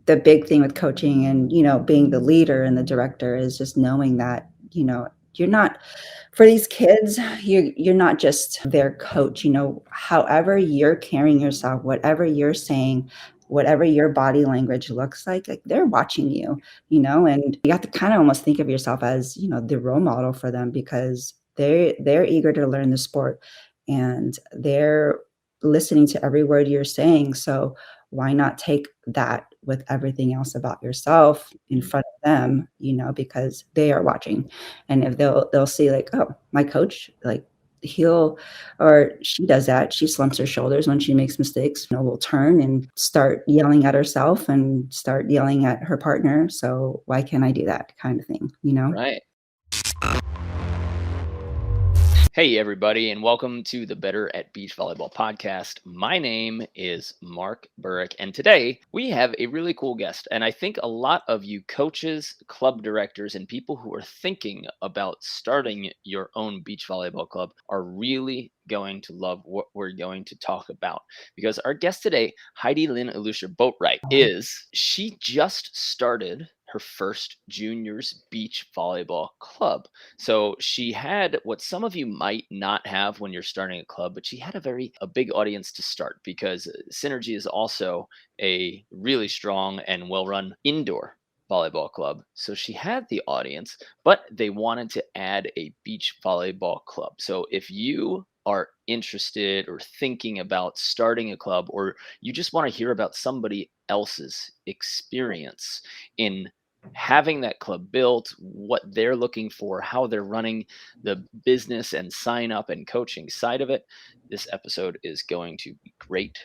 the big thing with coaching and, being the leader and the director is just knowing that, you're not, for these kids, you're not just their coach, however you're carrying yourself, whatever you're saying, whatever your body language looks like they're watching you, and you have to kind of almost think of yourself as, the role model for them because they're eager to learn the sport and they're listening to every word you're saying. So why not take that with everything else about yourself in front of them, because they are watching. And if they'll see like, oh, my coach, like he'll or she does that. She slumps her shoulders when she makes mistakes, will turn and start yelling at herself and start yelling at her partner. So why can't I do that kind of thing, Right. Hey, everybody, and welcome to the Better at Beach Volleyball podcast. My name is Mark Burik, and today we have a really cool guest. And I think a lot of you coaches, club directors, and people who are thinking about starting your own beach volleyball club are really going to love what we're going to talk about. Because our guest today, Heidi Illustre-Boatright, she just started her first juniors beach volleyball club. So she had what some of you might not have when you're starting a club, but she had a big audience to start because Synergy is also a really strong and well-run indoor volleyball club. So she had the audience, but they wanted to add a beach volleyball club. So if you are interested or thinking about starting a club, or you just want to hear about somebody else's experience in having that club built, what they're looking for, how they're running the business and sign up and coaching side of it, this episode is going to be great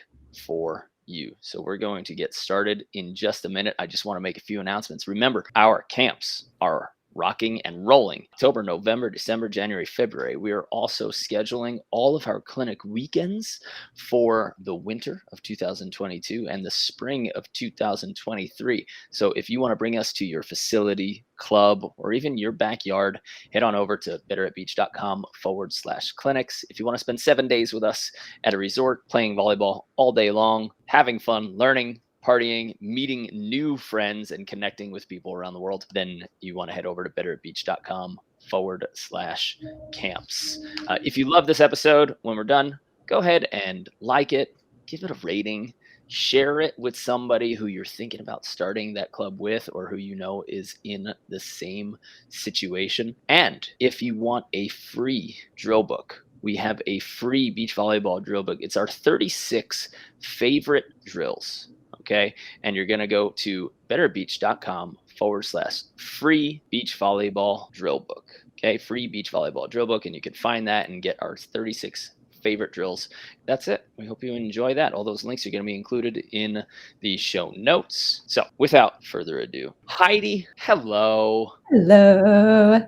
for you. So we're going to get started in just a minute. I just want to make a few announcements. Remember, our camps are rocking and rolling. October, November, December, January, February. We are also scheduling all of our clinic weekends for the winter of 2022 and the spring of 2023. So if you want to bring us to your facility, club, or even your backyard, head on over to betteratbeach.com/clinics. If you want to spend 7 days with us at a resort, playing volleyball all day long, having fun, learning, partying, meeting new friends, and connecting with people around the world, then you want to head over to betteratbeach.com/camps. If you love this episode, when we're done, go ahead and like it, give it a rating, share it with somebody who you're thinking about starting that club with or who you know is in the same situation. And if you want a free drill book, we have a free beach volleyball drill book. It's our 36 favorite drills. Okay. And you're going to go to betterbeach.com/free beach volleyball drill book. Okay. Free beach volleyball drill book. And you can find that and get our 36 favorite drills. That's it. We hope you enjoy that. All those links are going to be included in the show notes. So without further ado, Heidi, hello. Hello.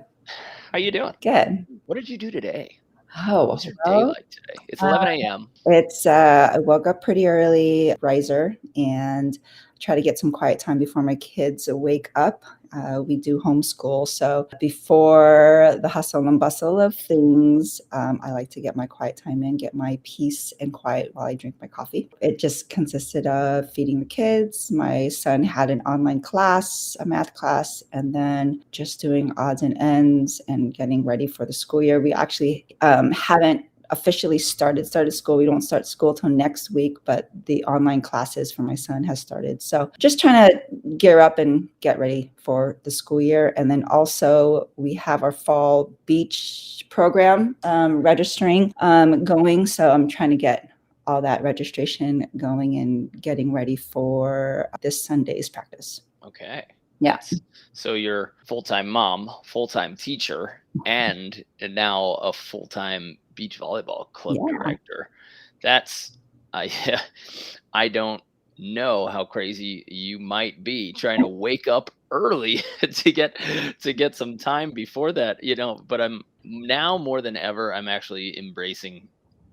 How you doing? Good. What did you do today? Oh, What was your day like today? It's 11 a.m. I woke up pretty early, riser, and try to get some quiet time before my kids wake up. We do homeschool, so before the hustle and bustle of things, I like to get my quiet time in, get my peace and quiet while I drink my coffee. It just consisted of feeding the kids. My son had an online class, a math class, and then just doing odds and ends and getting ready for the school year. We actually haven't officially started school. We don't start school till next week, but the online classes for my son has started. So just trying to gear up and get ready for the school year. And then also we have our fall beach program registering going. So I'm trying to get all that registration going and getting ready for this Sunday's practice. Okay. Yes. So you're full-time mom, full-time teacher, and now a full-time beach volleyball club director. That's I don't know how crazy you might be trying to wake up early to get some time before that, but I'm now more than ever, I'm actually embracing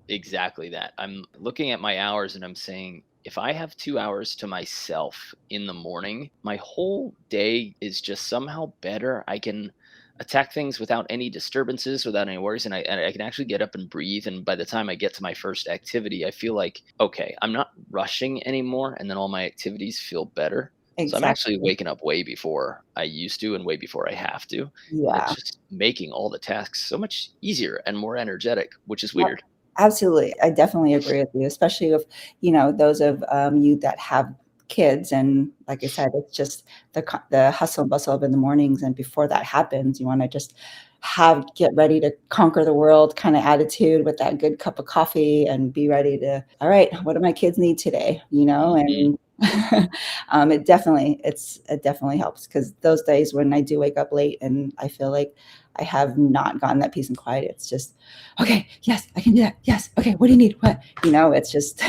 exactly that. I'm looking at my hours and I'm saying, if I have 2 hours to myself in the morning, my whole day is just somehow better. I can attack things without any disturbances, without any worries, and I can actually get up and breathe. And by the time I get to my first activity, I feel like, okay, I'm not rushing anymore, and then all my activities feel better. So I'm actually Exactly. waking up way before I used to and way before I have to. And it's Yeah. just making all the tasks so much easier and more energetic, which is Yep. weird. Absolutely. I definitely agree with you, especially if, those of you that have kids. And like I said, it's just the hustle and bustle of in the mornings. And before that happens, you want to just get ready to conquer the world kind of attitude with that good cup of coffee and be ready to, all right, what do my kids need today? Mhm. And it definitely helps, because those days when I do wake up late and I feel like I have not gotten that peace and quiet, it's just, okay, yes, I can do that. Yes. Okay. What do you need? What? It's just,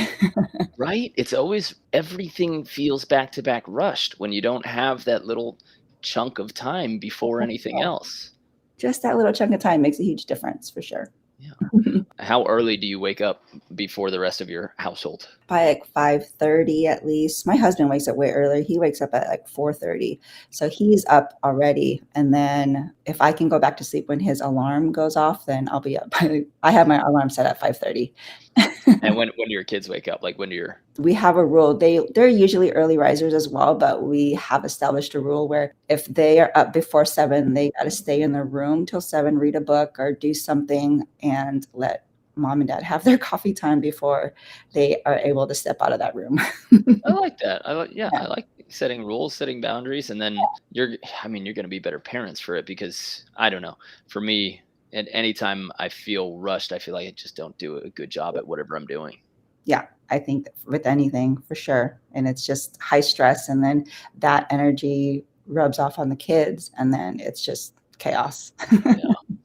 Right? It's always everything feels back to back rushed when you don't have that little chunk of time before anything else. just that little chunk of time makes a huge difference for sure. Yeah. How early do you wake up before the rest of your household? By like 5:30 at least. My husband wakes up way earlier. He wakes up at like 4:30. So he's up already. And then if I can go back to sleep when his alarm goes off, then I'll be up. I have my alarm set at 5:30. And when do your kids wake up? Like when do your We have a rule. They're usually early risers as well, but we have established a rule where if they are up before 7, they got to stay in their room till 7, read a book or do something, and let mom and dad have their coffee time before they are able to step out of that room. I like that. Yeah, Yeah. I like setting rules, setting boundaries, and then you're going to be better parents for it because I don't know. For me, at any time I feel rushed, I feel like I just don't do a good job at whatever I'm doing. Yeah, I think with anything for sure. And it's just high stress, and then that energy rubs off on the kids, and then it's just chaos. Yeah.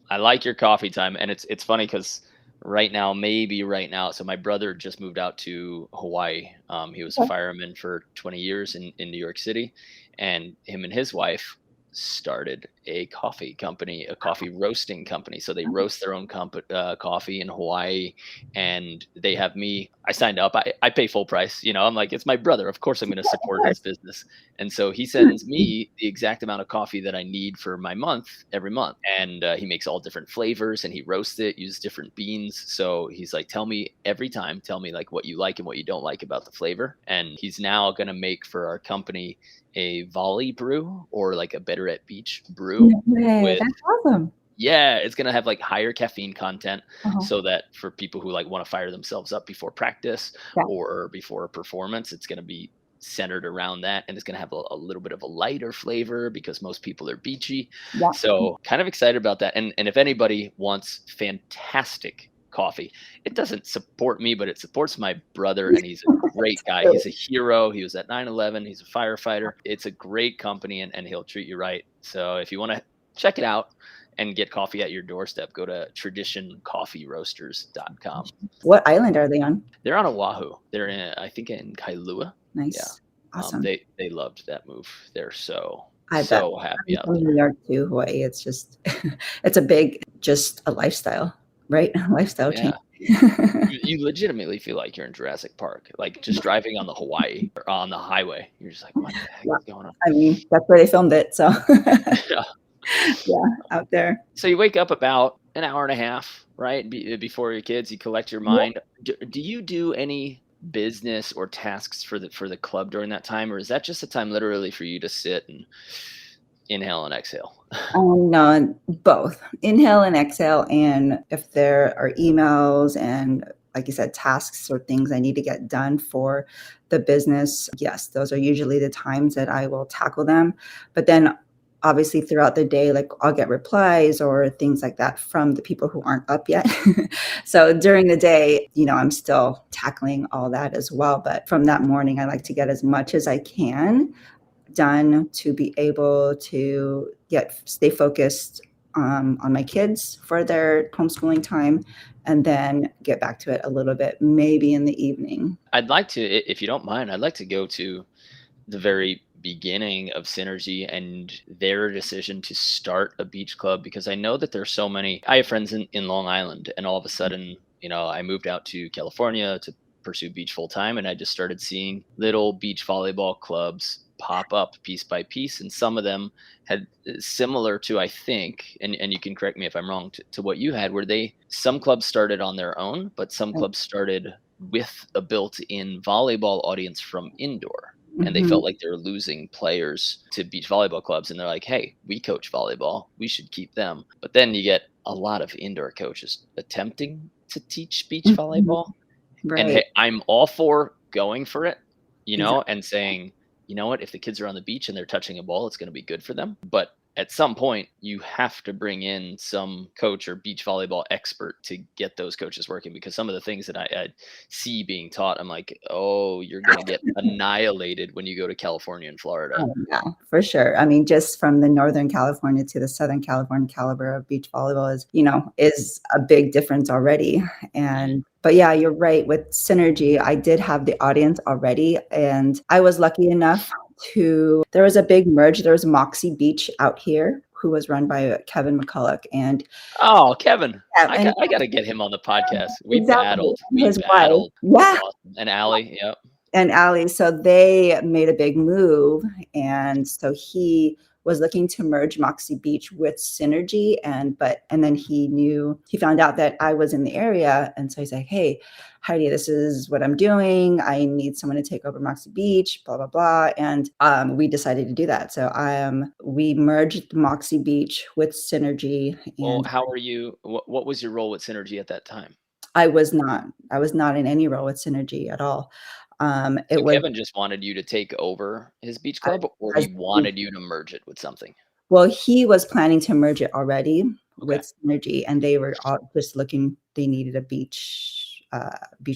I like your coffee time, and it's funny because maybe right now, so my brother just moved out to Hawaii. He was a Okay. fireman for 20 years in New York City, and him and his wife started a coffee company, a coffee roasting company. So they roast their own coffee in Hawaii, and they have me. I signed up. I pay full price. I'm like, it's my brother. Of course, I'm going to Yeah, of support his course. business. And so he sends me the exact amount of coffee that I need for my month every month. And he makes all different flavors and he roasts it, uses different beans. So he's like, tell me every time, tell me like what you like and what you don't like about the flavor. And he's now going to make for our company a volley brew or like a better at beach brew No way, with, that's awesome. yeah, it's going to have like higher caffeine content Uh-huh. so that for people who like want to fire themselves up before practice Yeah, or before a performance, it's going to be centered around that, and it's going to have a little bit of a lighter flavor because most people are beachy. yeah. So kind of excited about that. And if anybody wants fantastic coffee, it doesn't support me, but it supports my brother, and he's a great guy. He's a hero. He was at 9/11. He's a firefighter. It's a great company, and he'll treat you right. So if you want to check it out and get coffee at your doorstep, go to traditioncoffeeroasters.com. What island are they on? They're on Oahu. They're I think in Kailua. Yeah. Nice. Awesome. They loved that move. They're I bet. so happy I'm out from there. New York to Hawaii. It's just it's a big, just a lifestyle, right? Lifestyle change. Yeah. You legitimately feel like you're in Jurassic Park, like just driving on the Hawaii or on the highway. You're just like, what the heck Yeah. is going on? I mean, that's where they filmed it. So Yeah. yeah, out there. So you wake up about an hour and a half, right? Before your kids, you collect your Yeah. mind. Do you do any business or tasks for the club during that time, or is that just a time literally for you to sit and inhale and exhale? No, both inhale and exhale. And if there are emails and, like you said, tasks or things I need to get done for the business, yes, those are usually the times that I will tackle them. But then obviously throughout the day, like I'll get replies or things like that from the people who aren't up yet. So during the day, I'm still tackling all that as well. But from that morning, I like to get as much as I can done to be able to stay focused on my kids for their homeschooling time, and then get back to it a little bit, maybe in the evening. I'd like to, if you don't mind, I'd like to go to the very beginning of Synergy and their decision to start a beach club because I know that there's so many. I have friends in Long Island, and all of a sudden, I moved out to California to pursue beach full time, and I just started seeing little beach volleyball clubs pop up piece by piece, and some of them had similar to, I think, and you can correct me if I'm wrong, to what you had, where some clubs started on their own, but some Right. clubs started with a built-in volleyball audience from indoor. and they Mhm. felt like they were losing players to beach volleyball clubs. And they're like, hey, we coach volleyball. We should keep them. But then you get a lot of indoor coaches attempting to teach beach Mhm. volleyball. And Right. hey, I'm all for going for it, Exactly. and saying, you know what, if the kids are on the beach and they're touching a ball, it's going to be good for them. But at some point, you have to bring in some coach or beach volleyball expert to get those coaches working, because some of the things that I see being taught, I'm like, oh, you're going to get annihilated when you go to California and Florida. Oh, yeah, for sure. I mean, just from the Northern California to the Southern California caliber of beach volleyball is a big difference already. Mhm. But yeah, you're right. With Synergy, I did have the audience already, and I was lucky enough there was a big merge. There was Moxie Beach out here who was run by Kevin McCulloch, and Oh, Kevin, yeah, I and got, I got to get him on the podcast. We exactly, battled. and We his wife, battled. That's yeah, awesome. And Allie, yep. and Ali. So they made a big move. And so he was looking to merge Moxie Beach with Synergy. And then he found out that I was in the area. And so he's like, hey, Heidi, this is what I'm doing. I need someone to take over Moxie Beach, blah, blah, blah. And we decided to do that. So we merged Moxie Beach with Synergy. Well, And how are you? What was your role with Synergy at that time? I was not in any role with Synergy at all. It So was Kevin just wanted you to take over his beach club, or as he wanted you to merge it with something? Well, he was planning to merge it already Okay. with Synergy, and they were all just they needed a beach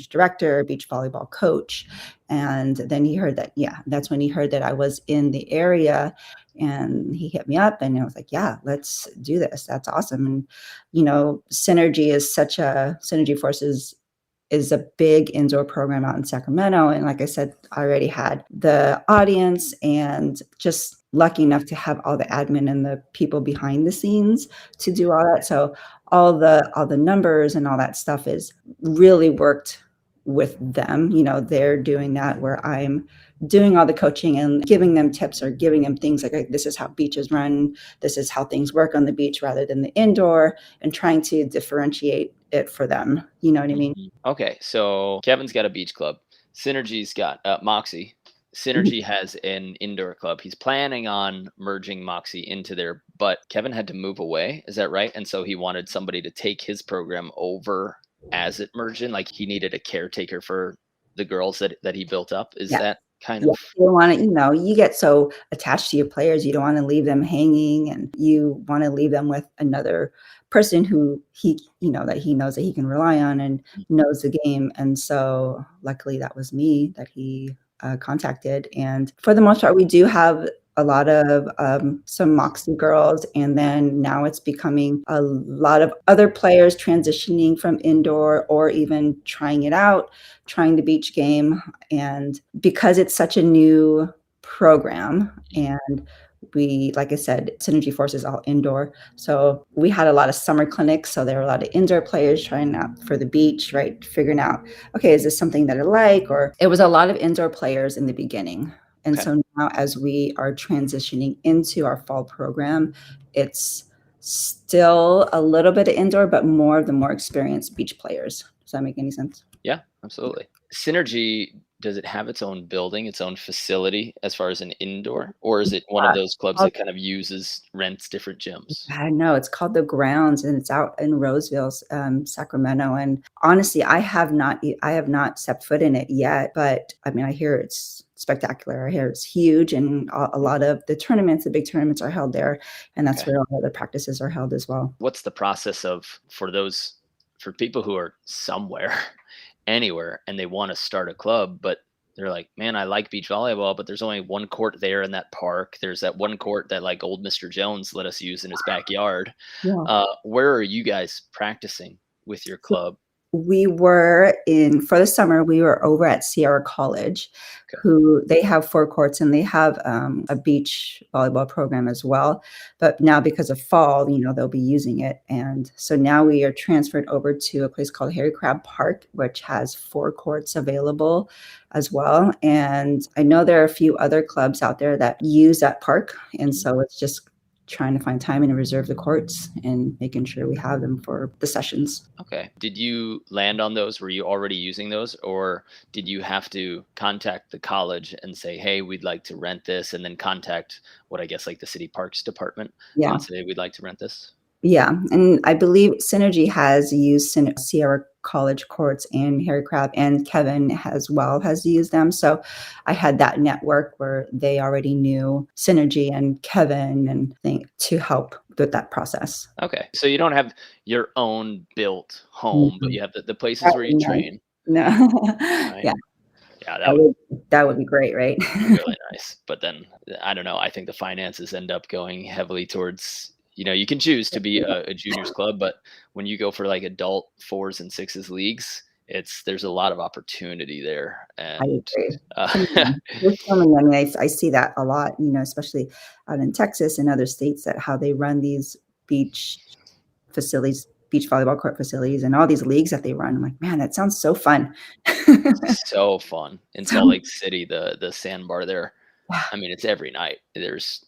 director, beach volleyball coach. And then he heard that, yeah, that's when he heard that I was in the area, and he hit me up, and I was like, yeah, let's do this. That's awesome. And, Synergy Forces is a big indoor program out in Sacramento. And like I said, I already had the audience and just lucky enough to have all the admin and the people behind the scenes to do all that. So all the numbers and all that stuff is really worked with them. They're doing that where I'm doing all the coaching and giving them tips or giving them things like, this is how beaches run. This is how things work on the beach rather than the indoor, and trying to differentiate it for them. You know what I mean? Mhm. Okay, so Kevin's got a beach club. Synergy's got Moxie. Synergy has an indoor club. He's planning on merging Moxie into there, but Kevin had to move away. Is that right? And so he wanted somebody to take his program over as it merged in. Like he needed a caretaker for the girls that he built up. Is Yeah. that kind Yeah, of you don't wanna you get so attached to your players, you don't wanna leave them hanging, and you wanna leave them with another person who that he knows that he can rely on and knows the game. And so, luckily, that was me that he, contacted. And for the most part, we do have a lot of, some Moxie girls, and then now it's becoming a lot of other players transitioning from indoor or even trying it out, trying the beach game. And because it's such a new program, and like I said, Synergy Force is all indoor. So we had a lot of summer clinics. So there were a lot of indoor players trying out for the beach, right? Figuring out, okay, is this something that I like? Or it was a lot of indoor players in the beginning. And okay? so now, as we are transitioning into our fall program, it's still a little bit of indoor, but more of the more experienced beach players. Does that make any sense? Yeah, absolutely. Synergy, does it have its own building, its own facility as far as an indoor, or is it one of those clubs Yeah. that kind of rents different gyms? I know, it's called The Grounds, and it's out in Roseville, Sacramento. And honestly, I have not stepped foot in it yet, but I mean, I hear it's spectacular. I hear it's huge, and a lot of the big tournaments are held there, and that's Okay. where all the practices are held as well. What's the process for people who are somewhere, anywhere, and they want to start a club, but they're like, man, I like beach volleyball, but there's only one court there in that park. There's that one court that like old Mr. Jones let us use in his backyard. Yeah. Where are you guys practicing with your So club? for the summer, we were over at Sierra College, Okay. who they have 4 courts, and they have a beach volleyball program as well. But now, because of fall, they'll be using it. And so now we are transferred over to a place called Harry Crab Park, which has 4 courts available as well. And I know there are a few other clubs out there that use that park. And Mhm. so it's just trying to find time and reserve the courts and making sure we have them for the sessions. Okay. Did you land on those? Were you already using those, or did you have to contact the college and say, "Hey, we'd like to rent this," and then contact what I guess like the city parks department Yeah. and say, "We'd like to rent this"? Yeah, and I believe Synergy has used Sierra College courts, and Harry Crabb and Kevin as well has used them. So I had that network where they already knew Synergy and Kevin and to help with that process. Okay. So you don't have your own built home, but Mhm. you have the places That where would you be nice. train, No. right? Yeah, Yeah, that would that would be great, right? be really nice. But then I don't know. I think the finances end up going heavily towards, you can choose to be a juniors club, but when you go for like adult fours and sixes leagues, there's a lot of opportunity there. I And agree. uh, So many. There's so many. I mean, I see that a lot, especially out in Texas and other states that how they run these beach facilities, beach volleyball court facilities, and all these leagues that they run. I'm like, man, that sounds so fun. so fun in Salt So Lake City, the sandbar there. yeah, I mean, it's every night. There's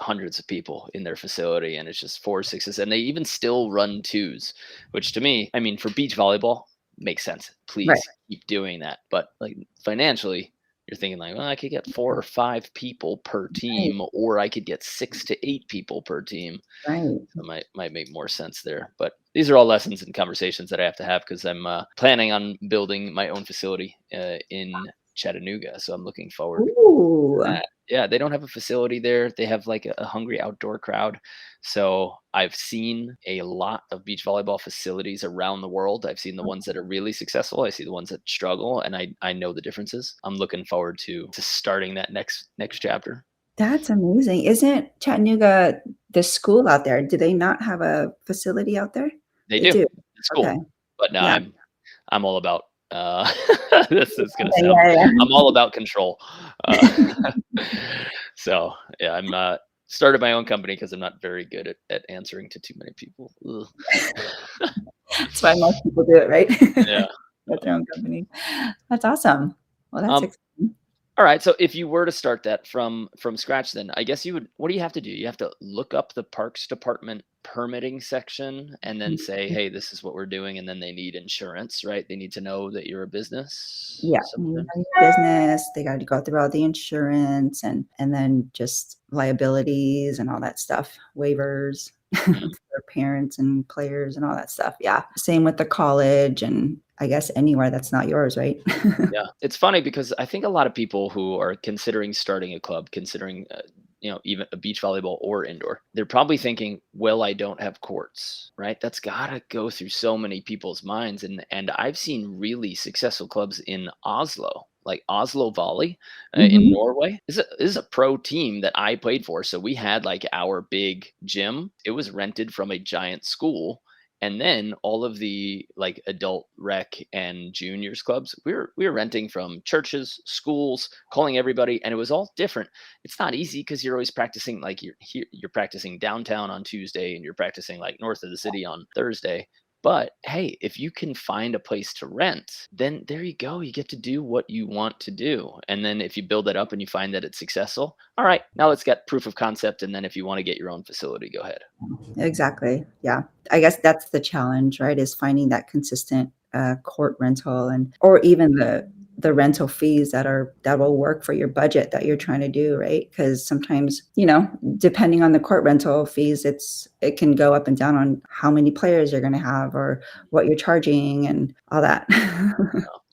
hundreds of people in their facility, and it's just four sixes, and they even still run twos, which to me, I mean, for beach volleyball, makes sense. right, Please keep doing that. But like financially, you're thinking like, well, I could get 4 or 5 people per right, team, or I could get 6 to 8 people per team. right. So might make more sense there. But these are all lessons and conversations that I have to have because I'm planning on building my own facility in Chattanooga. So I'm looking forward Ooh, that. Yeah, they don't have a facility there. They have like a hungry outdoor crowd. So I've seen a lot of beach volleyball facilities around the world. I've seen the ones that are really successful. I see the ones that struggle, and I know the differences. I'm looking forward to starting that next chapter. that's amazing. Isn't Chattanooga the school out there? Do they not have a facility out there? They They do. do. It's Okay. cool. But no, Yeah. I'm all about this is gonna Yeah, sound yeah, I'm all about control. Uh, so yeah, I'm started my own company because I'm not very good at answering to too many people. Ugh. That's why most people do it, right? Yeah. With their own company. That's awesome. Well, that's Um, exciting. all right. So if you were to start that from scratch, then I guess you would. What do you have to do? You have to look up the Parks Department permitting section and then say, "Hey, this is what we're doing," and then they need insurance, right? They need to know that you're a business. Yeah, you know Something. your business, they gotta go through all the insurance and then just liabilities and all that stuff, waivers Mhm. for parents and players and all that stuff, yeah. Same with the college and I guess anywhere that's not yours, right? Yeah, it's funny because I think a lot of people who are considering starting a club, considering even a beach volleyball or indoor, they're probably thinking, "Well, I don't have courts," right? That's gotta go through so many people's minds, and I've seen really successful clubs in Oslo, like Oslo Volley in Mhm. Norway. This is a pro team that I played for, so we had like our big gym. It was rented from a giant school, and then all of the like adult rec and juniors clubs, we were renting from churches, schools, calling everybody, and it was all different. It's not easy because you're always practicing like you're practicing downtown on Tuesday and you're practicing like north of the city on Thursday. But hey, if you can find a place to rent, then there you go. You get to do what you want to do. And then if you build it up and you find that it's successful, all right, now let's get proof of concept. And then if you want to get your own facility, go ahead. Exactly, yeah. I guess that's the challenge, right, is finding that consistent, court rental and or even the rental fees that will work for your budget that you're trying to do, right? Because sometimes, depending on the court rental fees, it can go up and down on how many players you're gonna have or what you're charging and all that.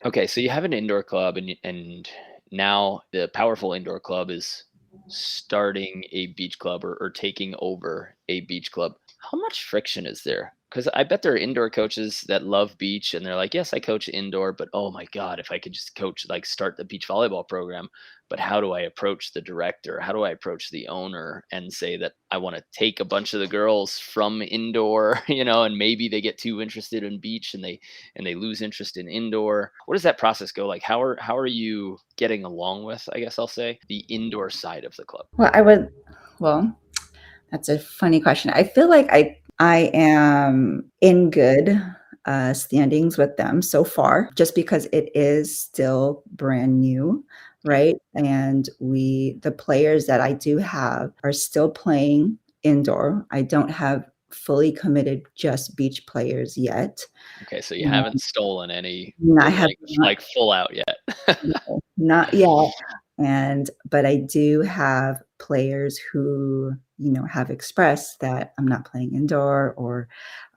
Okay, so you have an indoor club, and now the powerful indoor club is starting a beach club or taking over a beach club. How much friction is there? Because I bet there are indoor coaches that love beach, and they're like, "Yes, I coach indoor, but oh my god, if I could just coach, like, start the beach volleyball program." But how do I approach the director? How do I approach the owner and say that I want to take a bunch of the girls from indoor, and maybe they get too interested in beach and they lose interest in indoor. What does that process go like? How are you getting along with, I guess I'll say, the indoor side of the club? Well, well, that's a funny question. I feel like I am in good, standings with them so far, just because it is still brand new, Okay. right? And the players that I do have are still playing indoor. I don't have fully committed just beach players yet. Okay, so you Uh, haven't stolen any I have not. like full out yet. No, not yet. But I do have players who, have expressed that I'm not playing indoor or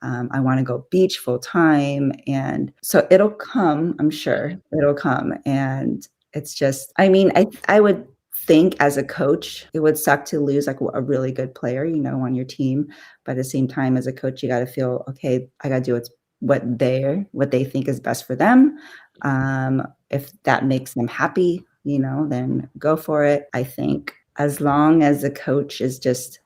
I want to go beach full time. And so it'll come, I'm sure it'll come. And it's just, I mean, I would think as a coach, it would suck to lose like a really good player, on your team. But at the same time, as a coach, you got to feel, okay, I got to do what they think is best for them. If that makes them happy, then go for it. I think as long as the coach is just,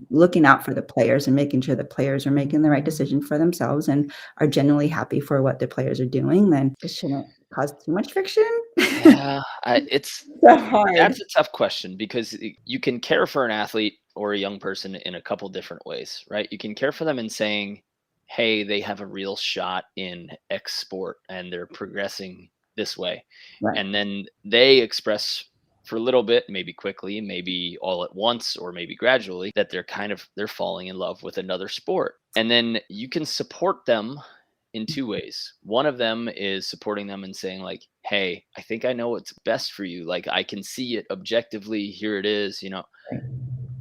looking out for the players and making sure the players are making the right decision for themselves and are genuinely happy for what the players are doing, then it shouldn't cause too much friction. Yeah, it's So hard. that's a tough question because you can care for an athlete or a young person in a couple different ways, right? You can care for them in saying, "Hey, they have a real shot in X sport and they're progressing this way." Right. And then they express for a little bit, maybe quickly, maybe all at once or maybe gradually that they're falling in love with another sport. And then you can support them in two ways. One of them is supporting them and saying like, "Hey, I think I know what's best for you. Like I can see it objectively. Here it is. Right.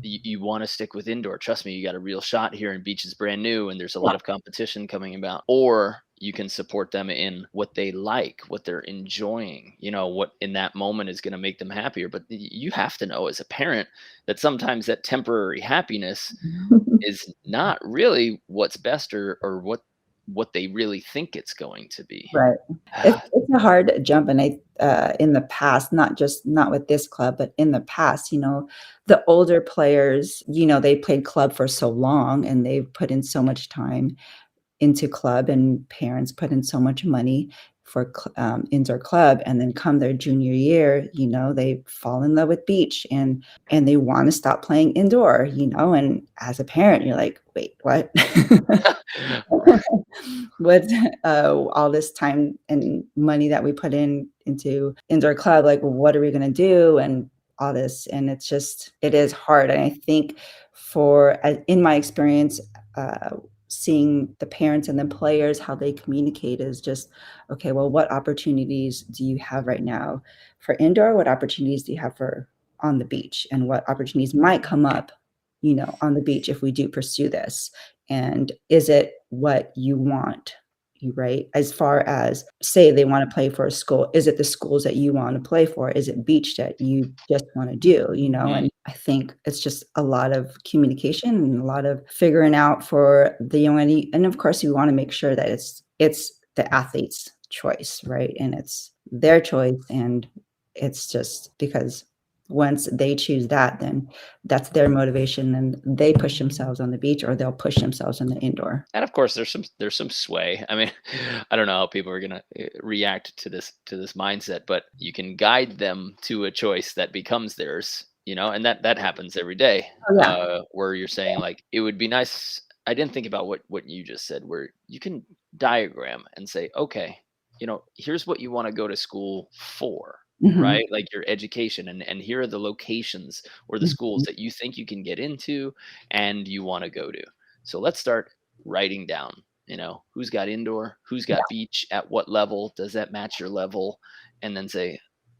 You want to stick with indoor. Trust me, you got a real shot here and beach is brand new and there's a Yeah. lot of competition coming about." Or you can support them in what they like, what they're enjoying, what in that moment is going to make them happier. But you have to know as a parent that sometimes that temporary happiness is not really what's best or what they really think it's going to be. Right. It's a hard jump, and in the past, not with this club, but in the past, the older players, they played club for so long and they've put in so much time into club, and parents put in so much money for indoor club, and then come their junior year, they fall in love with beach and they want to stop playing indoor, and as a parent, you're like, wait, what? With all this time and money that we put into indoor club, like what are we going to do and all this, and it is hard. And I think in my experience, seeing the parents and the players, how they communicate is just, okay, well, what opportunities do you have right now for indoor? What opportunities do you have for on the beach? And what opportunities might come up, on the beach if we do pursue this? And is it what you want? Right? As far as say they want to play for a school, is it the schools that you want to play for? Is it beach that you just want to do? And I think it's just a lot of communication and a lot of figuring out for the young, and of course you want to make sure that it's the athlete's choice, right? And it's their choice, and it's just because once they choose that, then that's their motivation and they push themselves on the beach or they'll push themselves in the indoor. And of course there's some sway. I mean, I don't know how people are going to react to this mindset, but you can guide them to a choice that becomes theirs, and that happens every day. Oh, yeah. Where you're saying like it would be nice. I didn't think about what you just said, where you can diagram and say, okay, here's what you want to go to school for, Mhm. right? Like your education, and here are the locations or the schools Mhm. that you think you can get into and you want to go to. So let's start writing down, who's got indoor, who's got beach, at what level, does that match your level? And then say,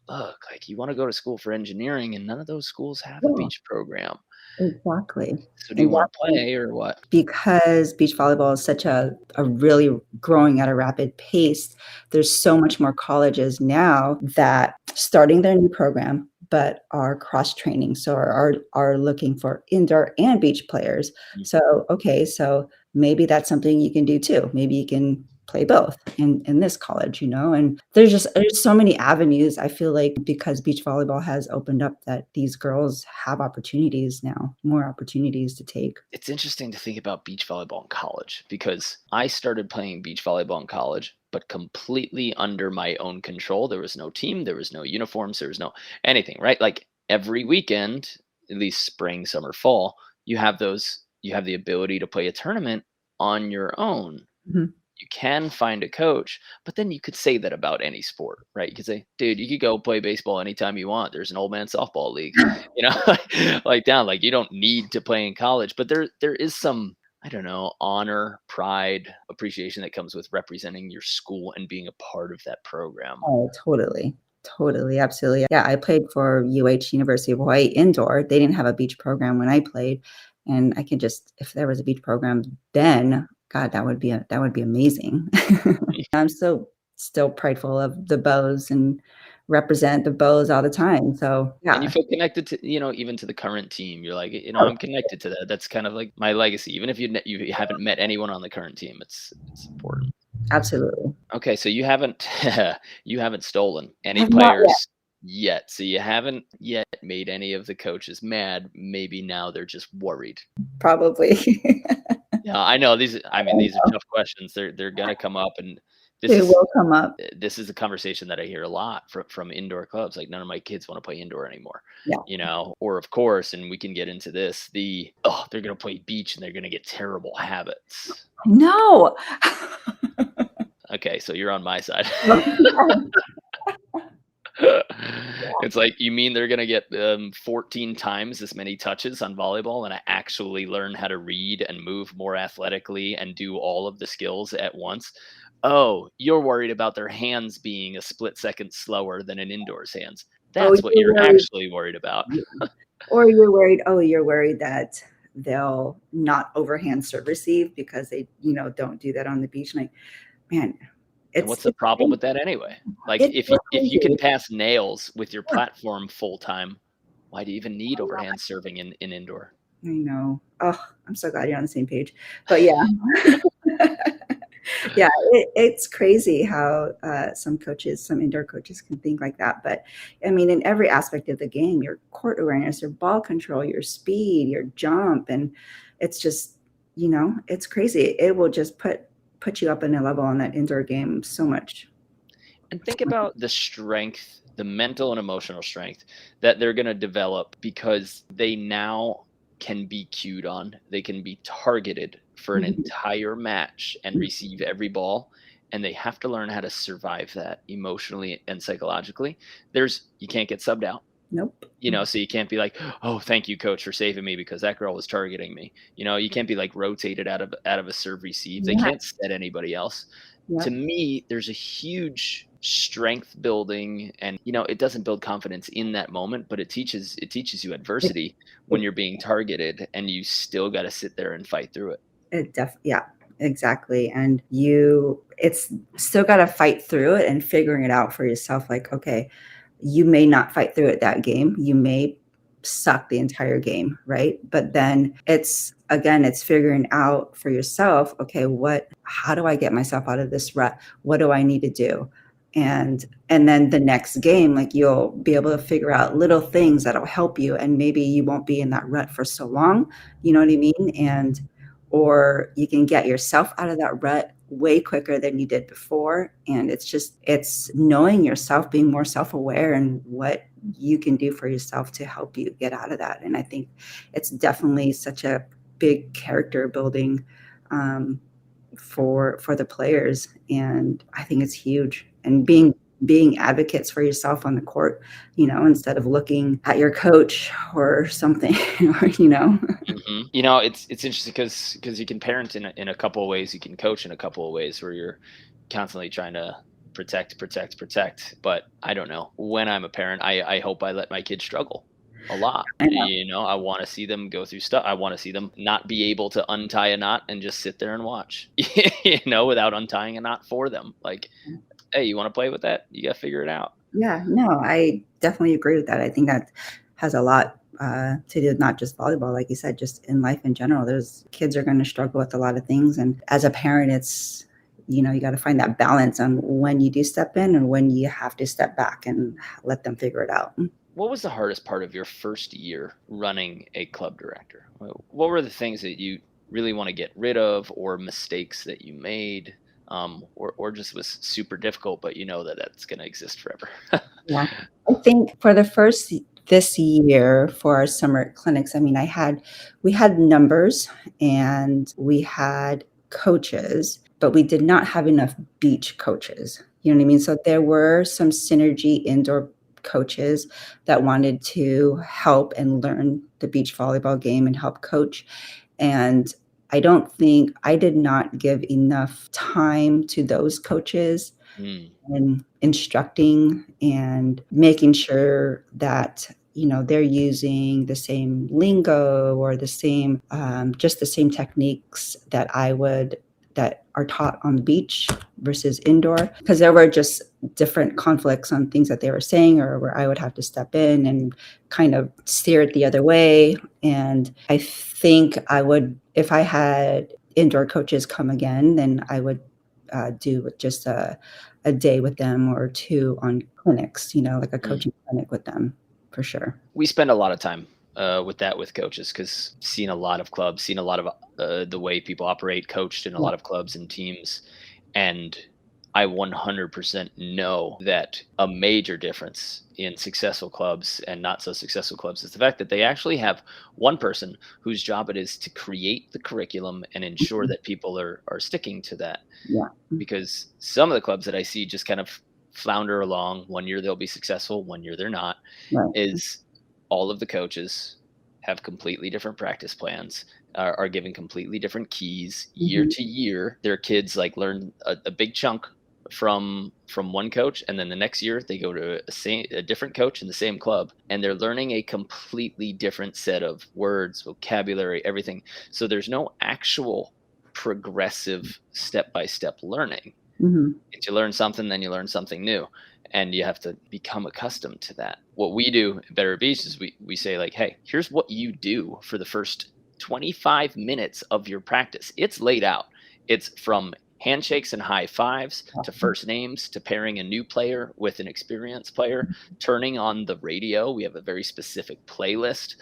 look, like you want to go to school for engineering and none of those schools have a Yeah, beach program. exactly. So do you want to Exactly. play or what? Because beach volleyball is such a really growing at a rapid pace, there's so much more colleges now that starting their new program, but are cross training. So are looking for indoor and beach players. Mm. So, okay, so maybe that's something you can do too. Maybe you can play both in this college, and there's so many avenues. I feel like because beach volleyball has opened up, that these girls have opportunities now, more opportunities to take. It's interesting to think about beach volleyball in college because I started playing beach volleyball in college, but completely under my own control. There was no team, there was no uniforms, there was no anything, right? Like every weekend, at least spring, summer, fall, you have the ability to play a tournament on your own. Mhm. you can find a coach, but then you could say that about any sport, right? You could say, dude, you could go play baseball anytime you want. There's an old man softball league, you know, like down, like you don't need to play in college, but there is some, I don't know, honor, pride, appreciation that comes with representing your school and being a part of that program. Oh, totally. Totally. Absolutely. Yeah. I played for University of Hawaii indoor. They didn't have a beach program when I played. And I could just, if there was a beach program then, God, that would be amazing. I'm still prideful of the bows and represent the bows all the time. So And you yeah, feel connected to, even to the current team. You're like, oh, I'm connected to that. That's kind of like my legacy. Even if you haven't met anyone on the current team, it's important. absolutely. Okay, so you haven't you haven't stolen I any have not yet, players yet. So you haven't yet made any of the coaches mad. Maybe now they're just worried. probably. Yeah, I know these are tough questions. They're gonna come up, and this It is will come up. this is a conversation that I hear a lot from indoor clubs. Like, none of my kids want to play indoor anymore, Yeah. or of course, and we can get into this, they're going to play beach and they're going to get terrible habits. No. Okay, so you're on my side. Yeah. It's like, you mean they're going to get 14 times as many touches on volleyball and actually learn how to read and move more athletically and do all of the skills at once? Oh, you're worried about their hands being a split second slower than an indoors hands. Oh, That's what you're you're worried. actually worried about. Or you're worried that they'll not overhand serve receive because they, don't do that on the beach. Like, man, And what's the problem with that anyway? Like, it's so if you can crazy. pass nails with your Yeah, platform full time, why do you even need overhand serving in indoor? I know. Oh, I'm so glad you're on the same page. But yeah. Yeah, it's crazy how some indoor coaches can think like that. But I mean, in every aspect of the game, your court awareness, your ball control, your speed, your jump, and it's just, it's crazy. It will just put you up in a level on that indoor game so much. And think about the strength, the mental and emotional strength that they're going to develop, because they now can be cued on. They can be targeted for an Mhm. entire match and receive every ball. And they have to learn how to survive that emotionally and psychologically. You can't get subbed out. Nope. So you can't be like, oh, thank you, coach, for saving me because that girl was targeting me. You can't be like rotated out of a serve receive. They Yeah. can't set anybody else. To Yep. me, there's a huge strength building, and it doesn't build confidence in that moment, but it teaches you It, adversity when it, you're being targeted, and you still got to sit there and fight through it. yeah, exactly. And it's still got to fight through it and figuring it out for yourself. Like, okay, you may not fight through it that game. You may suck the entire game, right? But then it's figuring out for yourself, okay, how do I get myself out of this rut? What do I need to do? And then the next game, like, you'll be able to figure out little things that'll help you, and maybe you won't be in that rut for so long, you know what I mean? Or you can get yourself out of that rut way quicker than you did before. And it's knowing yourself, being more self-aware, and what you can do for yourself to help you get out of that. And I think it's definitely such a big character building for the players. And I think it's huge. And being advocates for yourself on the court, instead of looking at your coach or something, or, It's interesting because you can parent in a couple of ways. You can coach in a couple of ways, where you're constantly trying to protect. But I don't know. When I'm a parent, I hope I let my kids struggle a lot. I know. I want to see them go through stuff. I want to see them not be able to untie a knot and just sit there and watch, without untying a knot for them. Like, hey, you want to play with that? You got to figure it out. Yeah, no, I definitely agree with that. I think that has a lot to do with not just volleyball, like you said, just in life in general. There's kids are going to struggle with a lot of things. And as a parent, it's, you got to find that balance on when you do step in and when you have to step back and let them figure it out. What was the hardest part of your first year running a club director? What were the things that you really want to get rid of, or mistakes that you made, or just was super difficult, but that's going to exist forever? Yeah, I think for this year for our summer clinics, I mean, we had numbers and we had coaches, but we did not have enough beach coaches. You know what I mean? So there were some synergy indoor coaches that wanted to help and learn the beach volleyball game and help coach. And I did not give enough time to those coaches and instructing and making sure that they're using the same lingo or the same just the same techniques that are taught on the beach versus indoor, because there were just different conflicts on things that they were saying, or where I would have to step in and kind of steer it the other way. And I think if I had indoor coaches come again, then I would do just a day with them or two on clinics, like a coaching clinic with them, for sure. We spend a lot of time with coaches, because seen a lot of clubs, seen a lot of the way people operate, coached in a lot of clubs and teams. And I 100% know that a major difference in successful clubs and not so successful clubs is the fact that they actually have one person whose job it is to create the curriculum and ensure that people are sticking to that. Yeah. Because some of the clubs that I see just kind of flounder along. One year they'll be successful, one year they're not. Right. Is all of the coaches have completely different practice plans, are given completely different keys year to year. Their kids learn a big chunk from one coach, and then the next year they go to a different coach in the same club, and they're learning a completely different set of words, vocabulary, everything. So there's no actual progressive step-by-step learning. If you learn something, then you learn something new, and you have to become accustomed to that. What we do at Better Beach is we say, hey, here's what you do for the first 25 minutes of your practice. It's laid out. It's from handshakes and high fives to first names, to pairing a new player with an experienced player, turning on the radio. We have a very specific playlist.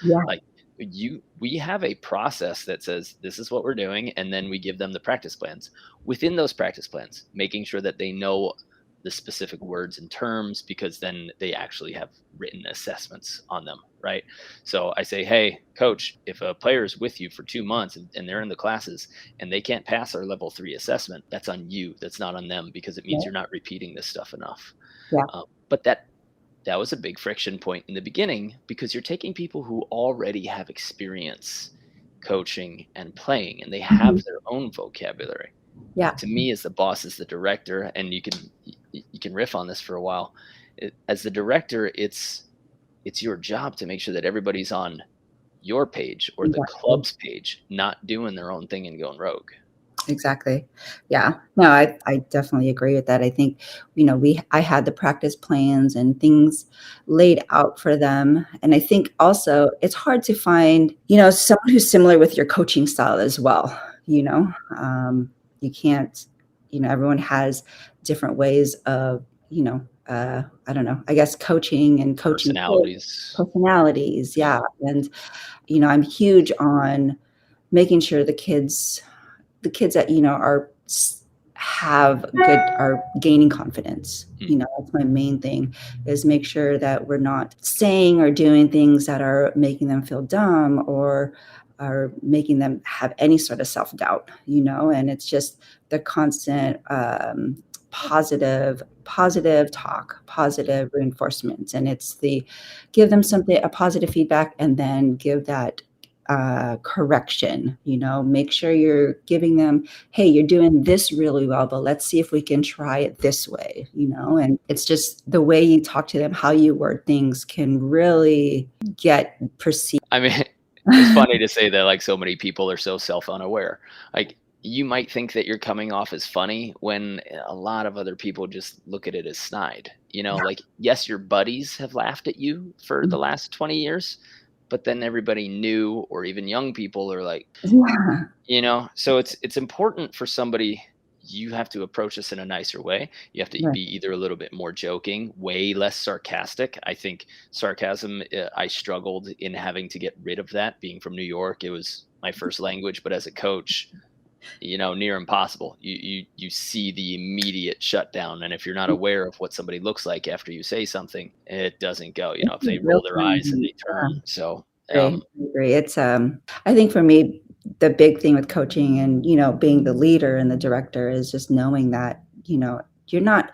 We have a process that says this is what we're doing, and then we give them the practice plans. Within those practice plans, making sure that they know the specific words and terms, because then they actually have written assessments on them, right? So I say, hey, coach, if a player is with you for 2 months and they're in the classes and they can't pass our level 3 assessment, that's on you. That's not on them, because it means you're not repeating this stuff enough. But that was a big friction point in the beginning, because you're taking people who already have experience coaching and playing, and they have their own vocabulary. To me, as the boss, as the director, and you can riff on this for a while. As the director, it's your job to make sure that everybody's on your page or the club's page, not doing their own thing and going rogue. Exactly. Yeah. No, I definitely agree with that. I think, I had the practice plans and things laid out for them. And I think also it's hard to find, someone who's similar with your coaching style as well. You can't, everyone has different ways of, I don't know, I guess coaching and coaching personalities. Yeah. And, I'm huge on making sure the kids that, are gaining confidence. That's my main thing, is make sure that we're not saying or doing things that are making them feel dumb or are making them have any sort of self-doubt, and it's just the constant positive talk, positive reinforcements. And it's give them a positive feedback, and then give that correction, make sure you're giving them, hey, you're doing this really well, but let's see if we can try it this way, and it's just the way you talk to them, how you word things can really get perceived. I mean, it's funny to say that so many people are so self-unaware. You might think that you're coming off as funny when a lot of other people just look at it as snide. Yes, your buddies have laughed at you for the last 20 years, but then everybody new, or even young people are so it's important for somebody. You have to approach this in a nicer way. You have to be either a little bit more joking, way less sarcastic. I think sarcasm, I struggled in having to get rid of that. Being from New York, it was my first language, but as a coach, near impossible. You see the immediate shutdown, and if you're not aware of what somebody looks like after you say something, it doesn't go. If they roll their eyes and they turn. So I agree. It's I think for me, the big thing with coaching and, being the leader and the director is just knowing that, you're not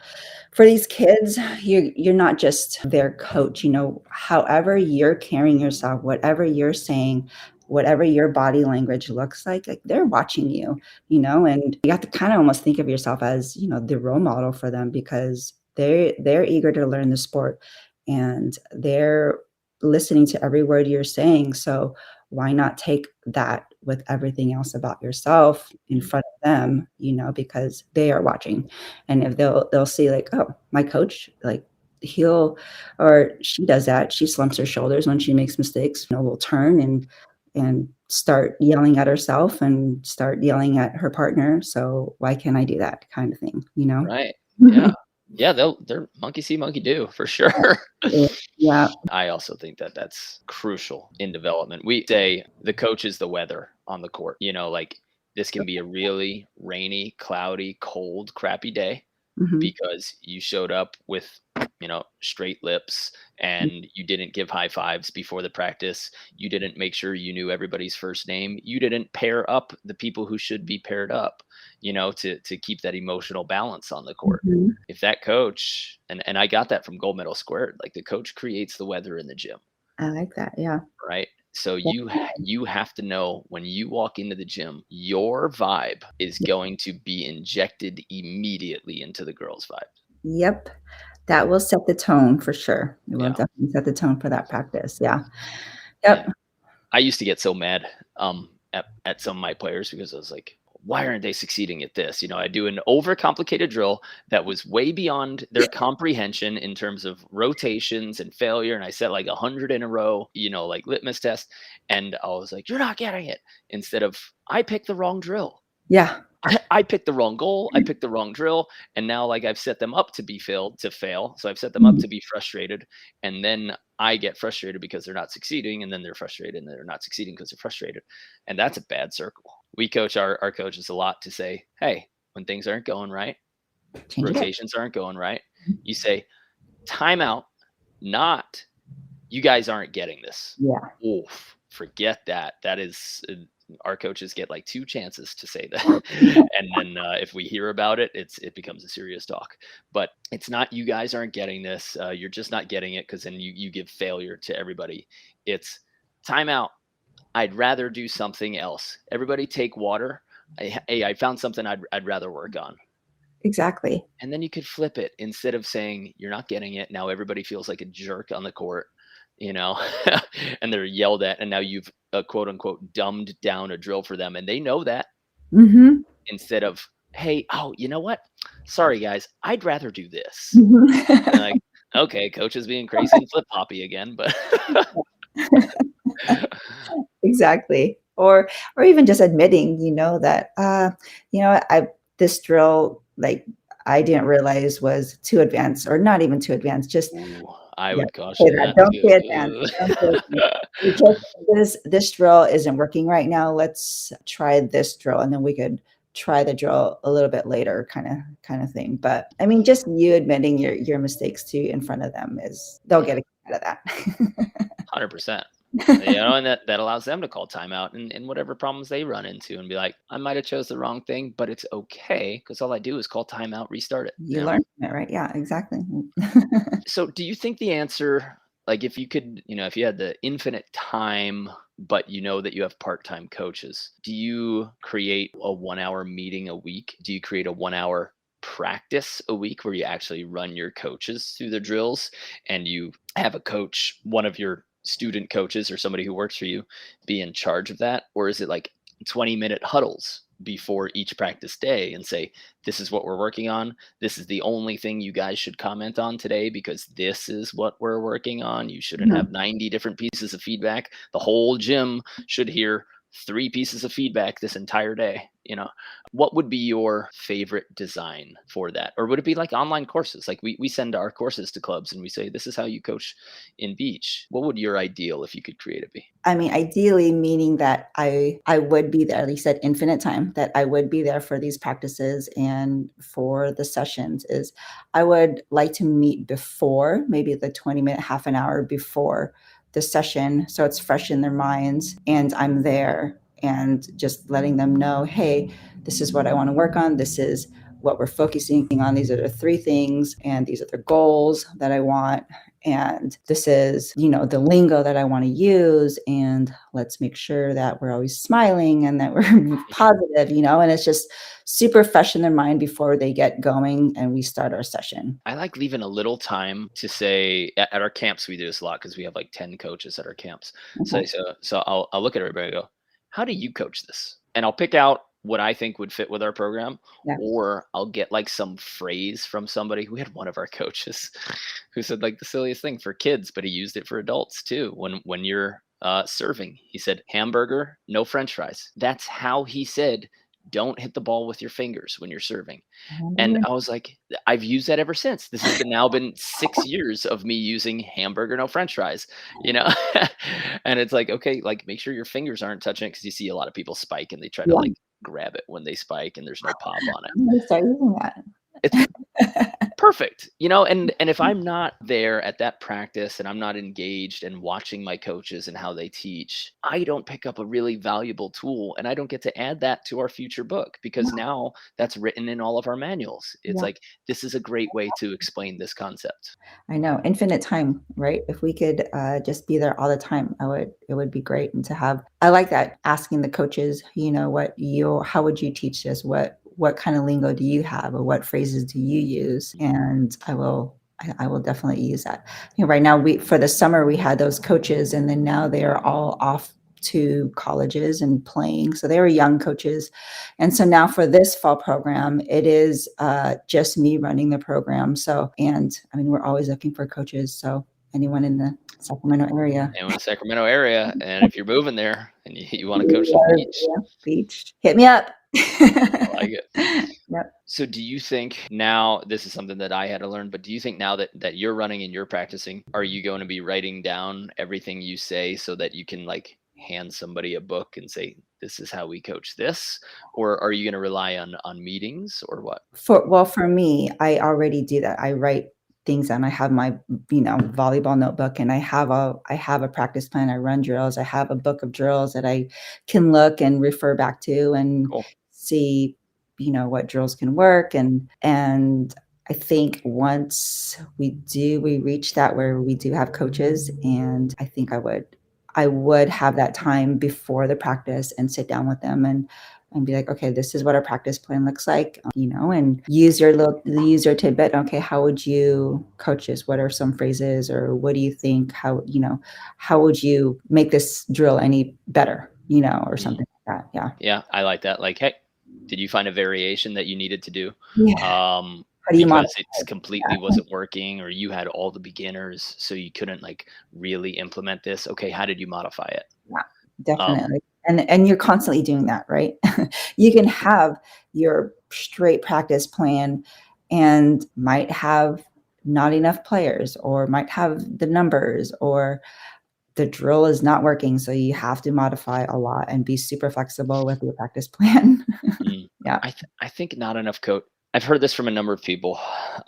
for these kids, you're not just their coach, however you're carrying yourself, whatever you're saying, whatever your body language looks like they're watching you, and you have to kind of almost think of yourself as, the role model for them because they're eager to learn the sport and they're listening to every word you're saying. So why not take that with everything else about yourself in front of them, because they are watching. And if they'll see like, oh, my coach, like he'll or she does that. She slumps her shoulders when she makes mistakes, will turn and start yelling at herself and start yelling at her partner. So why can't I do that kind of thing, Right. Yeah. Yeah, they're monkey see, monkey do for sure. Yeah. I also think that that's crucial in development. We say the coach is the weather on the court. Like this can be a really rainy, cloudy, cold, crappy day Mhm. because you showed up with, straight lips and you didn't give high fives before the practice. You didn't make sure you knew everybody's first name. You didn't pair up the people who should be paired up, to keep that emotional balance on the court. Mhm. If that coach, and I got that from Gold Medal Squared, like the coach creates the weather in the gym, I like that. Yeah. right? So you have to know when you walk into the gym, your vibe is going to be injected immediately into the girls' vibe. Yep. That will set the tone for sure. It will Yeah. definitely set the tone for that practice. Yeah. Yeah. Yep. I used to get so mad at some of my players because I was like, why aren't they succeeding at this? I do an overcomplicated drill that was way beyond their comprehension in terms of rotations and failure. And I set like 100 in a row, like litmus test. And I was like, you're not getting it. Instead of, I picked the wrong drill. Yeah. I picked the wrong goal. I picked the wrong drill. And now like I've set them up to fail. So I've set them up to be frustrated. And then I get frustrated because they're not succeeding. And then they're frustrated and they're not succeeding because they're frustrated. And that's a bad circle. We coach our coaches a lot to say, hey, when things aren't going right, Change it up. rotations aren't going right, you say, timeout, not you guys aren't getting this. Yeah. Oof, forget that. That is our coaches get like 2 chances to say that, and then if we hear about it, it becomes a serious talk. But it's not you guys aren't getting this. You're just not getting it because then you give failure to everybody. It's timeout. I'd rather do something else. Everybody take water. Hey, I found something I'd rather work on. Exactly. And then you could flip it instead of saying you're not getting it. Now everybody feels like a jerk on the court, and they're yelled at. And now you've quote unquote dumbed down a drill for them. And they know that Mhm. instead of, hey, oh, you know what? Sorry, guys, I'd rather do this. Mhm. And like, okay, coach is being crazy and flip floppy again. But Exactly. Or even just admitting, that, I this drill, like, I didn't realize was too advanced or not even too advanced, just ooh, I yeah, would say caution that. that Don't say advanced. too. Don't say advanced. We just this drill isn't working right now. Let's try this drill, and then we could try the drill a little bit later, kind of thing. But I mean, just you admitting your mistakes too in front of them they'll get a kick out of that. 100%. And that allows them to call timeout and whatever problems they run into and be like, I might have chose the wrong thing, but it's okay because all I do is call timeout, restart it. You learn from it, right? Yeah, exactly. So do you think the answer, like if you could, if you had the infinite time, but you know that you have part-time coaches, do you create a 1 hour meeting a week? Do you create a 1 hour practice a week where you actually run your coaches through the drills and you have a coach, one of your student coaches or somebody who works for you be in charge of that? Or is it like 20-minute huddles before each practice day and say, this is what we're working on. This is the only thing you guys should comment on today because this is what we're working on. You shouldn't Mhm. have 90 different pieces of feedback. The whole gym should hear 3 pieces of feedback this entire day. What would be your favorite design for that? Or would it be like online courses? Like we send our courses to clubs and we say, this is how you coach in beach. What would your ideal, if you could create it, be? I mean, ideally, meaning that I would be there, at least at infinite time, that I would be there for these practices and for the sessions is I would like to meet before, maybe the 20-minute, half an hour before the session, so it's fresh in their minds, and I'm there and just letting them know, hey, this is what I want to work on. This is what we're focusing on. These are the 3 things, and these are the goals that I want. And this is, the lingo that I want to use. And let's make sure that we're always smiling and that we're positive, and it's just super fresh in their mind before they get going and we start our session. I like leaving a little time to say at our camps, we do this a lot because we have like 10 coaches at our camps. Okay. So I'll look at everybody and go, how do you coach this? And I'll pick out what I think would fit with our program, Yeah. or I'll get like some phrase from somebody. We had one of our coaches who said like the silliest thing for kids, but he used it for adults too. When you're serving, he said, hamburger, no French fries. That's how he said, don't hit the ball with your fingers when you're serving. And I was like, I've used that ever since. This has now been 6 years of me using hamburger, no French fries, and it's like, okay, like make sure your fingers aren't touching it, because you see a lot of people spike and they try to Yeah. like grab it when they spike and there's no pop on it. I'm going to start using that. It's perfect, and if I'm not there at that practice and I'm not engaged and watching my coaches and how they teach, I don't pick up a really valuable tool, and I don't get to add that to our future book, because now that's written in all of our manuals. It's Yeah. like, this is a great way to explain this concept. I know, infinite time, right? If we could just be there all the time, it would be great. And to have, I like that, asking the coaches, how would you teach this? What kind of lingo do you have, or what phrases do you use? And I will definitely use that. Right now, for the summer we had those coaches, and then now they are all off to colleges and playing. So they were young coaches. And so now for this fall program, it is just me running the program. So, and I mean, we're always looking for coaches. So anyone in the Sacramento area. And in the Sacramento area, and if you're moving there and you want to coach the beach, beach, hit me up. I like it. Yep. So do you think now, this is something that I had to learn, but do you think now that you're running and you're practicing, are you going to be writing down everything you say so that you can like hand somebody a book and say, this is how we coach this? Or are you going to rely on meetings, or what? For me, I already do that. I write things down. I have my, volleyball notebook, and I have a practice plan. I run drills. I have a book of drills that I can look and refer back to and Cool. see, what drills can work. And I think once we reach that where we do have coaches, and I think I would have that time before the practice and sit down with them and be like, okay, this is what our practice plan looks like, and use your tidbit. Okay, how would you coach this? What are some phrases, or what do you think? How would you make this drill any better? Or something like that. Yeah. Yeah, I like that. Like, hey, did you find a variation that you needed to do? Yeah. How do you Because modify it completely wasn't working, or you had all the beginners, so you couldn't like really implement this. Okay, how did you modify it? Yeah, definitely. And you're constantly doing that, right? You can have your straight practice plan and might have not enough players, or might have the numbers, or the drill is not working. So you have to modify a lot and be super flexible with your practice plan. Yeah. I think not enough coach. I've heard this from a number of people,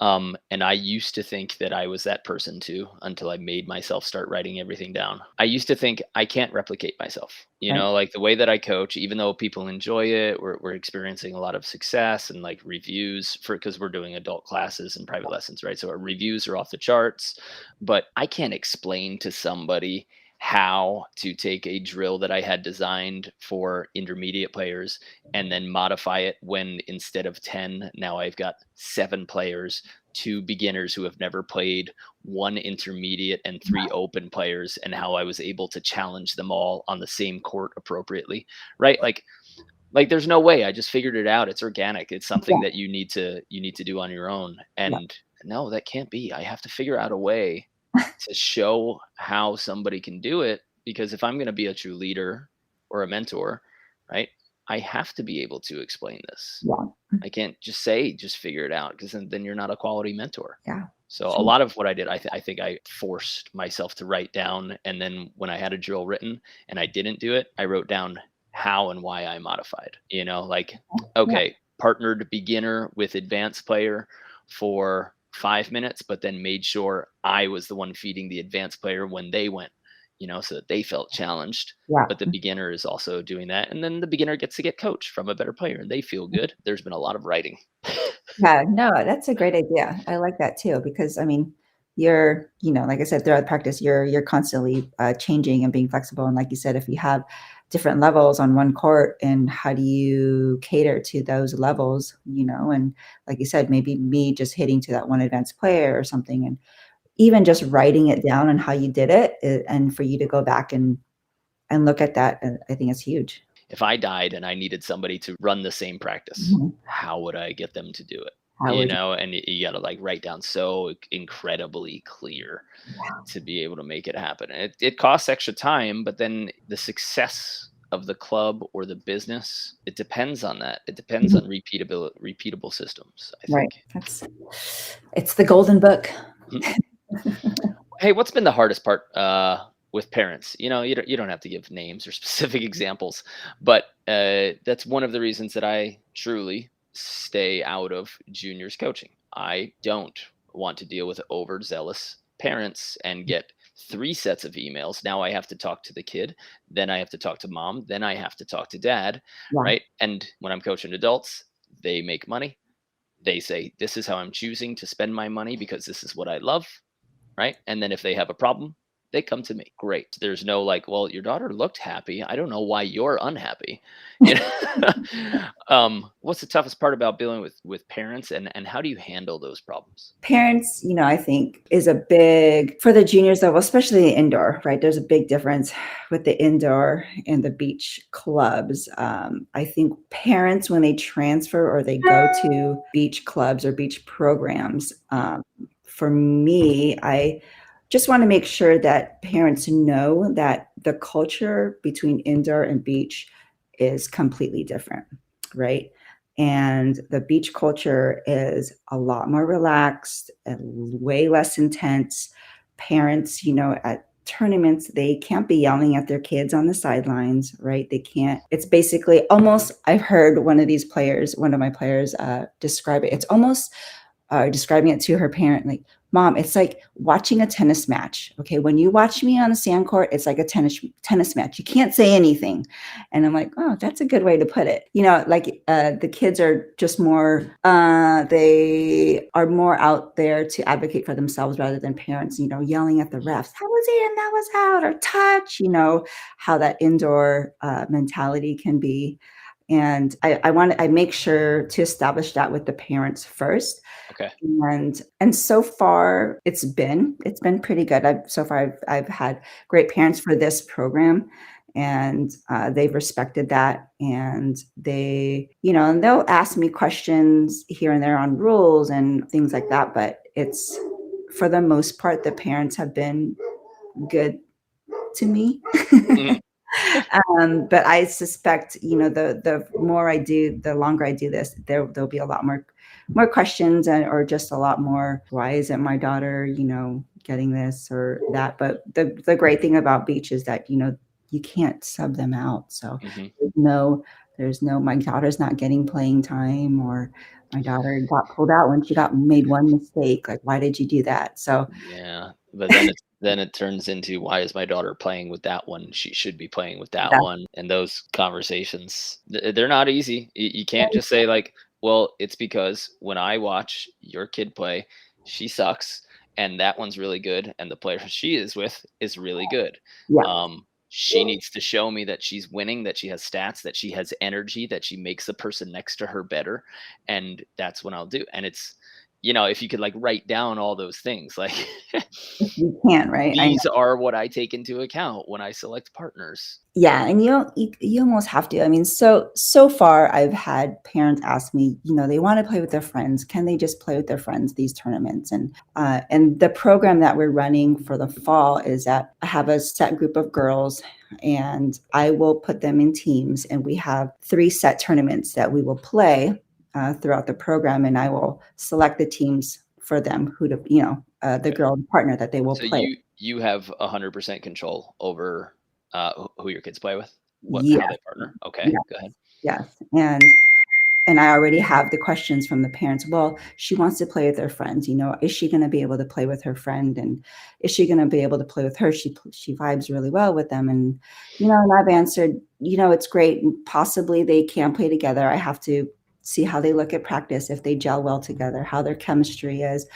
and I used to think that I was that person too, until I made myself start writing everything down. I used to think I can't replicate myself. Right. Like the way that I coach, even though people enjoy it, we're experiencing a lot of success and like reviews because we're doing adult classes and private lessons, right? So our reviews are off the charts, but I can't explain to somebody how to take a drill that I had designed for intermediate players and then modify it when instead of 10, now I've got 7 players, 2 beginners who have never played, 1 intermediate, and 3 open players, and how I was able to challenge them all on the same court appropriately, right? Like there's no way. I just figured it out. It's organic. It's something that you need to do on your own. And no, that can't be. I have to figure out a way to show how somebody can do it, because if I'm going to be a true leader or a mentor, right, I have to be able to explain this. Yeah. I can't just figure it out, because then you're not a quality mentor. Yeah. So a lot of what I did, I think I forced myself to write down, and then when I had a drill written and I didn't do it, I wrote down how and why I modified. Like, okay, partnered beginner with advanced player for 5 minutes, but then made sure I was the one feeding the advanced player when they went, so that they felt challenged. Yeah. But the beginner is also doing that. And then the beginner gets to get coached from a better player and they feel good. There's been a lot of writing. Yeah, no, that's a great idea. I like that too, because I mean, you're, like I said, throughout practice, you're constantly changing and being flexible. And like you said, if you have different levels on one court, and how do you cater to those levels, and like you said, maybe me just hitting to that one advanced player or something, and even just writing it down on how you did it, and for you to go back and look at that, I think it's huge. If I died and I needed somebody to run the same practice, Mhm. how would I get them to do it? How would you? And you got to like write down so incredibly clear Yeah. to be able to make it happen. It costs extra time, but then the success of the club or the business, it depends on that. It depends Mhm. on repeatable systems, I Right. think. It's the golden book. Mhm. Hey, what's been the hardest part with parents? You don't have to give names or specific examples, but that's one of the reasons that I truly stay out of juniors coaching. I don't want to deal with overzealous parents and get 3 sets of emails. Now I have to talk to the kid, then I have to talk to mom, then I have to talk to dad, Yeah. right? And when I'm coaching adults, they make money. They say, this is how I'm choosing to spend my money because this is what I love, right? And then if they have a problem, they come to me. Great. There's no like, well, your daughter looked happy. I don't know why you're unhappy. You know, what's the toughest part about dealing with parents, and how do you handle those problems? Parents, I think is a big, for the juniors level, especially the indoor, right? There's a big difference with the indoor and the beach clubs. I think parents, when they transfer or they go to beach clubs or beach programs, for me, I just want to make sure that parents know that the culture between indoor and beach is completely different, right? And the beach culture is a lot more relaxed and way less intense. Parents, at tournaments, they can't be yelling at their kids on the sidelines, right? They can't. It's basically almost, I've heard one of my players describe it. It's almost describing it to her parent, like, Mom, it's like watching a tennis match. Okay, when you watch me on a sand court, it's like a tennis match. You can't say anything. And I'm like, oh, that's a good way to put it. Like the kids are just more, they are more out there to advocate for themselves rather than parents, yelling at the refs. That was in, that was out, or touch. How that indoor mentality can be. And I make sure to establish that with the parents first. Okay. And so far it's been pretty good. I've had great parents for this program, and they've respected that, and and they'll ask me questions here and there on rules and things like that, but it's, for the most part, the parents have been good to me. Mhm. But I suspect, the more I do, the longer I do this, there'll be a lot more questions, or just a lot more, why isn't my daughter, getting this or that? But the great thing about beach is that, you can't sub them out. So Mhm. there's no my daughter's not getting playing time, or my daughter got pulled out when she got made one mistake. Like, why did you do that? So Yeah, but then it turns into, why is my daughter playing with that one? She should be playing with that that, one. And those conversations, they're not easy. You can't just say like, well, it's because when I watch your kid play, she sucks, and that one's really good, and the player she is with is really good. yeah. She needs to show me that she's winning, that she has stats, that she has energy, that she makes the person next to her better, and that's when I'll do. And it's, if you could like write down all those things, like You can, right? I these are what I take into account when I select partners. Yeah, and you almost have to. I mean, so far I've had parents ask me, they want to play with their friends. Can they just play with their friends these tournaments? And the program that we're running for the fall is that I have a set group of girls, and I will put them in teams, and we have 3 set tournaments that we will play throughout the program, and I will select the teams for them, who to, the Okay. girl partner that they will So play. you have 100% control over who your kids play with, how Yes, they partner. Okay, yes, go ahead. yes, and and I already have the questions from the parents. Well, she wants to play with her friends. Is she going to be able to play with her friend? And is she going to be able to play with her? She vibes really well with them. And, and I've answered, it's great. Possibly they can play together. I have to see how they look at practice, if they gel well together, how their chemistry is,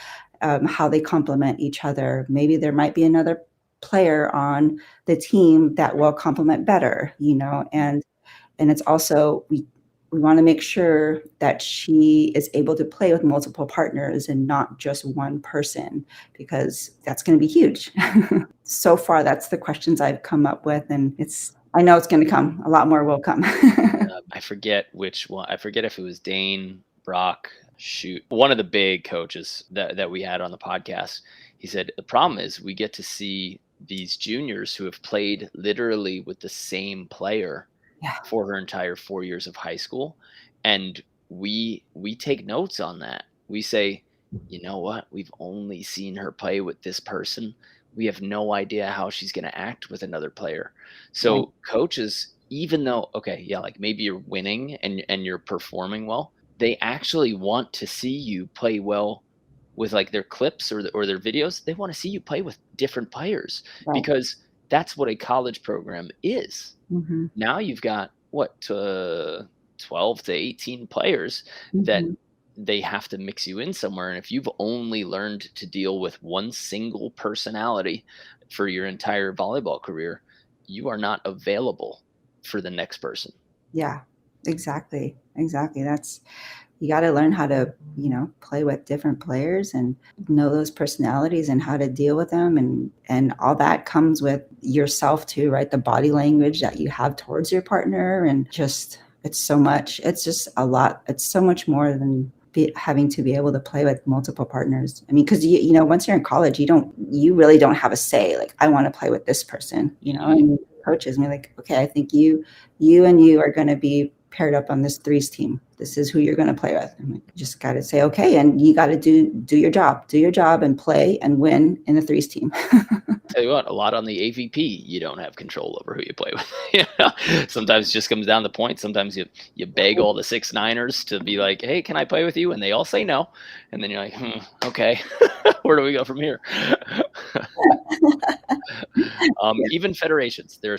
how they complement each other. Maybe there might be another player on the team that will complement better, and it's also, we want to make sure that she is able to play with multiple partners and not just one person, because that's going to be huge. So far, that's the questions I've come up with, and I know it's going to come. A lot more will come. I forget which one. I forget if it was Dane, Brock, one of the big coaches that we had on the podcast. He said, the problem is we get to see these juniors who have played literally with the same player for her entire 4 years of high school. And we take notes on that. We say, you know what? We've only seen her play with this person. We have no idea how she's going to act with another player. So coaches, even though, like maybe you're winning and you're performing well, they actually want to see you play well with like their clips or their videos. They want to see you play with different players, because that's what a college program is. Mm-hmm. Now you've got 12 to 18 players that they have to mix you in somewhere. And if you've only learned to deal with one single personality for your entire volleyball career, you are not available for the next person. Yeah, exactly. You got to learn how to, play with different players and know those personalities and how to deal with them. And all that comes with yourself too, right? The body language that you have towards your partner, and just, it's so much. It's just a lot. It's so much more than having to be able to play with multiple partners. I mean, because once you're in college, you really don't have a say. Like, I want to play with this person, and coaches me like, okay, I think you are going to be paired up on this threes team. This is who you're going to play with. And you just got to say, okay, and you got to do your job and play and win in the threes team. Tell you what, a lot on the AVP, you don't have control over who you play with. Sometimes it just comes down to points. Sometimes you beg all the 6-9ers to be like, hey, can I play with you? And they all say no. And then you're like, okay, where do we go from here? Even federations, there are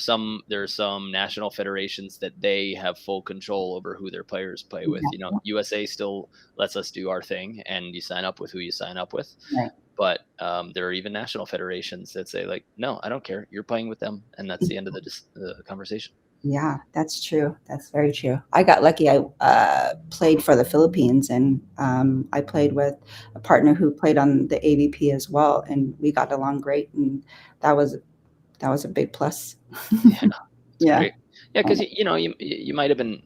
some national federations that they have full control over who their players play with. USA still lets us do our thing, and you sign up with who you sign up with. Right. But there are even national federations that say, like, no, I don't care. You're playing with them, and that's the end of the conversation. Yeah, that's true. That's very true. I got lucky. I played for the Philippines, and I played with a partner who played on the AVP as well, and we got along great. And that was a big plus. Yeah, because you might have been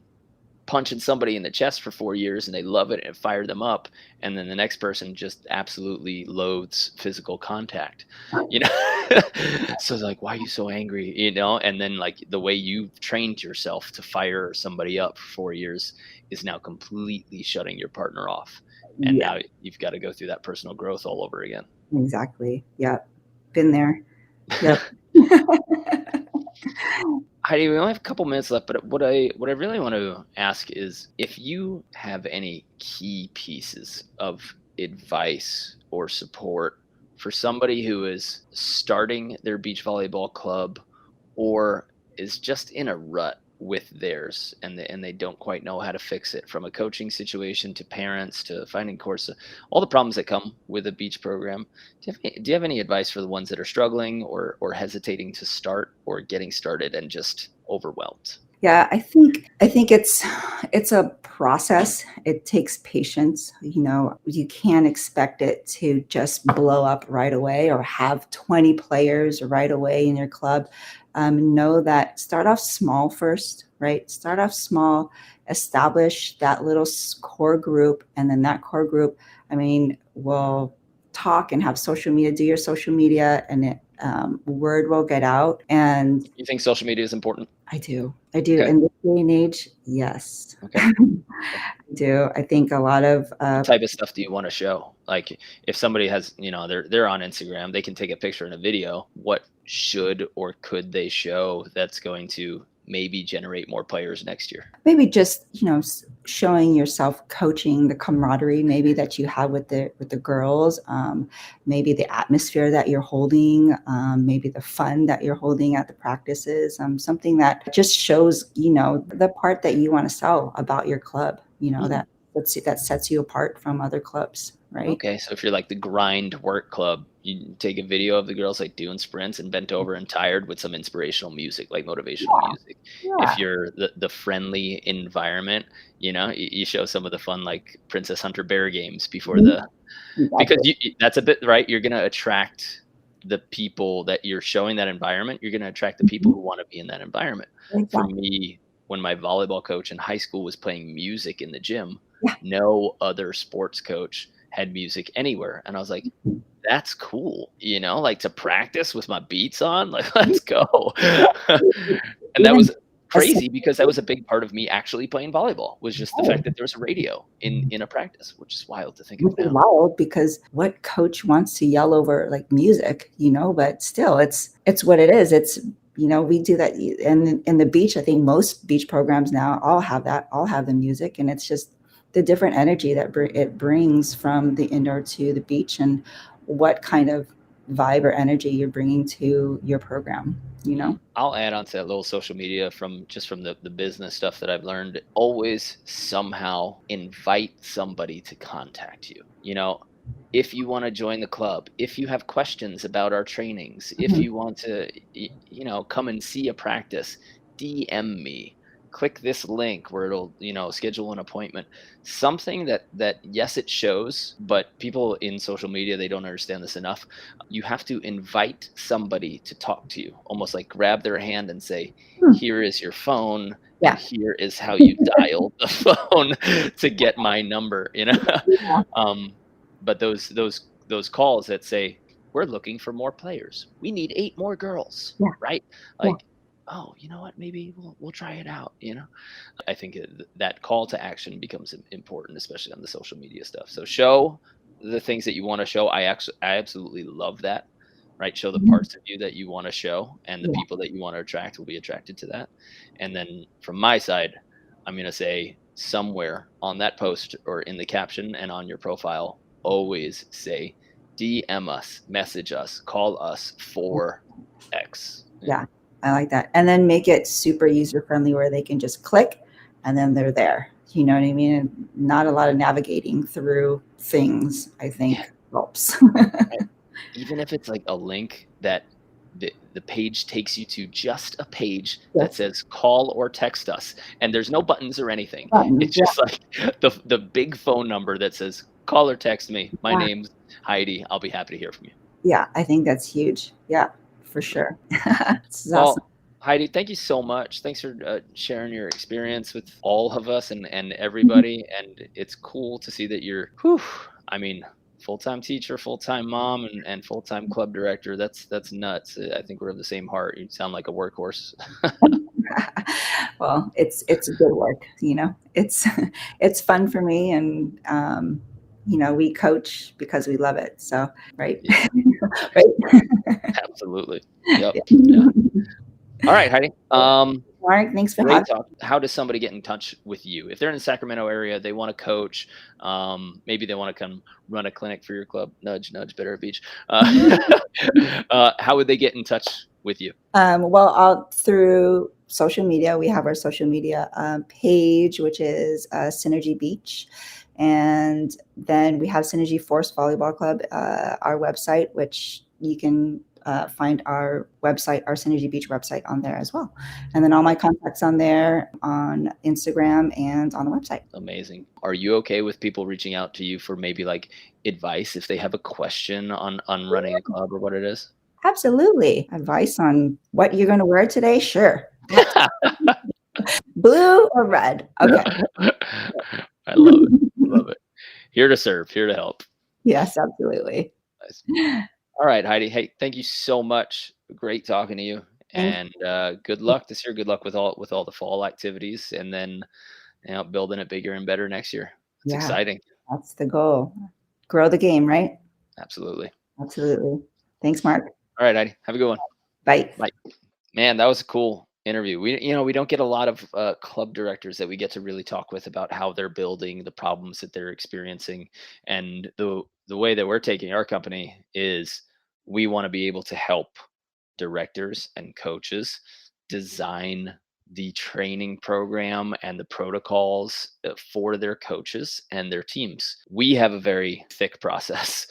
punching somebody in the chest for 4 years and they love it and fire them up, and then the next person just absolutely loathes physical contact. So it's like, why are you so angry? And then like the way you've trained yourself to fire somebody up for 4 years is now completely shutting your partner off, and now you've got to go through that personal growth all over again. Exactly. Yep. Been there. Yep. Heidi, we only have a couple minutes left, but what I really want to ask is if you have any key pieces of advice or support for somebody who is starting their beach volleyball club or is just in a rut with theirs, and they don't quite know how to fix it, from a coaching situation to parents to finding course, all the problems that come with a beach program. Do you have any advice for the ones that are struggling or hesitating to start, or getting started and just overwhelmed? Yeah, I think it's a process. It takes patience. You can't expect it to just blow up right away or have 20 players right away in your club. Know that start off small first, right? Start off small, establish that little core group, and then that core group, will talk and have social media, do your social media, and word will get out. And you think social media is important? I do. Okay. In this day and age, yes. Okay. I do. I think a lot of what type of stuff do you want to show? Like, if somebody has, they're on Instagram, they can take a picture and a video. What should or could they show that's going to maybe generate more players next year? Maybe just, showing yourself, coaching, the camaraderie maybe that you have with the girls, maybe the atmosphere that you're holding, maybe the fun that you're holding at the practices, something that just shows, the part that you want to sell about your club, that sets you apart from other clubs, right? Okay, so if you're like the grind work club, you take a video of the girls like doing sprints and bent over and tired with some inspirational music, like motivational Yeah, music. yeah. If you're the friendly environment, you show some of the fun like Princess Hunter Bear games before Mhm. because Exactly. that's a bit right. You're gonna attract the people that you're showing that environment. You're gonna attract the people Mhm. who want to be in that environment. For Exactly. me, when my volleyball coach in high school was playing music in the gym, Yeah. no other sports coach had music anywhere. And I was like, that's cool, like to practice with my beats on, like, let's go. And that Even was a crazy because that was a big part of me actually playing volleyball was just the fact simple that there was a radio in a practice, which is wild to think of which is now. wild because what coach wants to yell over like music, but still it's what it is. It's, we do that in the beach. I think most beach programs now all have that, all have the music, and it's just the different energy that it brings from the indoor to the beach and what kind of vibe or energy you're bringing to your program. I'll add on to that little social media from the business stuff that I've learned. Always somehow invite somebody to contact you. If you want to join the club, if you have questions about our trainings, if Mhm. you want to, come and see a practice, DM me. Click this link where it'll, schedule an appointment. Something that yes, it shows, but people in social media, they don't understand this enough. You have to invite somebody to talk to you, almost like grab their hand and say, Hmm. here is your phone and Yeah. here is how you dial the phone to get my number, Yeah. um, but those calls that say, we're looking for more players, we need 8 more girls, Yeah. right? Yeah. Like, oh, you know what, maybe we'll try it out. I think that call to action becomes important, especially on the social media stuff. So show the things that you want to show. I absolutely love that. Right, show the Mhm. parts of you that you want to show, and the Yeah. people that you want to attract will be attracted to that. And then from my side, I'm going to say somewhere on that post or in the caption and on your profile, always say DM us, message us, call us for X. Yeah, I like that. And then make it super user friendly where they can just click and then they're there. You know what I mean? And not a lot of navigating through things, I Yeah. think helps. Right. Even if it's like a link that the page takes you to just a page that Yes. says call or text us, and there's no buttons or anything. Buttons. It's Yeah. just like the big phone number that says call or text me. My Yeah. name's Heidi. I'll be happy to hear from you. Yeah. I think that's huge. Yeah, for Awesome. sure. This is awesome. Well, Heidi, thank you so much. Thanks for sharing your experience with all of us and everybody. And it's cool to see that you're, I mean, full-time teacher, full-time mom, and full-time club director. That's nuts. I think we're of the same heart. You sound like a workhorse. Well, it's good work. It's it's fun for me, and we coach because we love it. So, right. Yeah, Right. absolutely. Yep. Yeah. All right, Heidi. Mark, thanks for Great having talk. How does somebody get in touch with you? If they're in the Sacramento area, they want to coach, maybe they want to come run a clinic for your club. Nudge, nudge, Better Beach. me. How would they get in touch with you? Well, through social media, we have our social media page, which is Synergy Beach. And then we have Synergy Force Volleyball Club, our website, which you can find our website, our Synergy Beach website on there as well. And then all my contacts on there on Instagram and on the website. Amazing. Are you okay with people reaching out to you for maybe like advice if they have a question on running a club or what it is? Absolutely. Advice on what you're going to wear today? Sure. Blue or red? Okay. I love it. Love it. Here to serve, here to help. Yes, absolutely. Nice. All right, Heidi. Hey, thank you so much. Great talking to you. Thank And good luck this year. Good luck with all the fall activities, and then building it bigger and better next year. It's Yeah, exciting. that's the goal. Grow the game, right? Absolutely. Absolutely. Thanks, Mark. All right, Heidi. Have a good one. Bye. Bye. Man, that was cool. interview. We don't get a lot of club directors that we get to really talk with about how they're building, the problems that they're experiencing, and the way that we're taking our company is we want to be able to help directors and coaches design the training program and the protocols for their coaches and their teams. We have a very thick process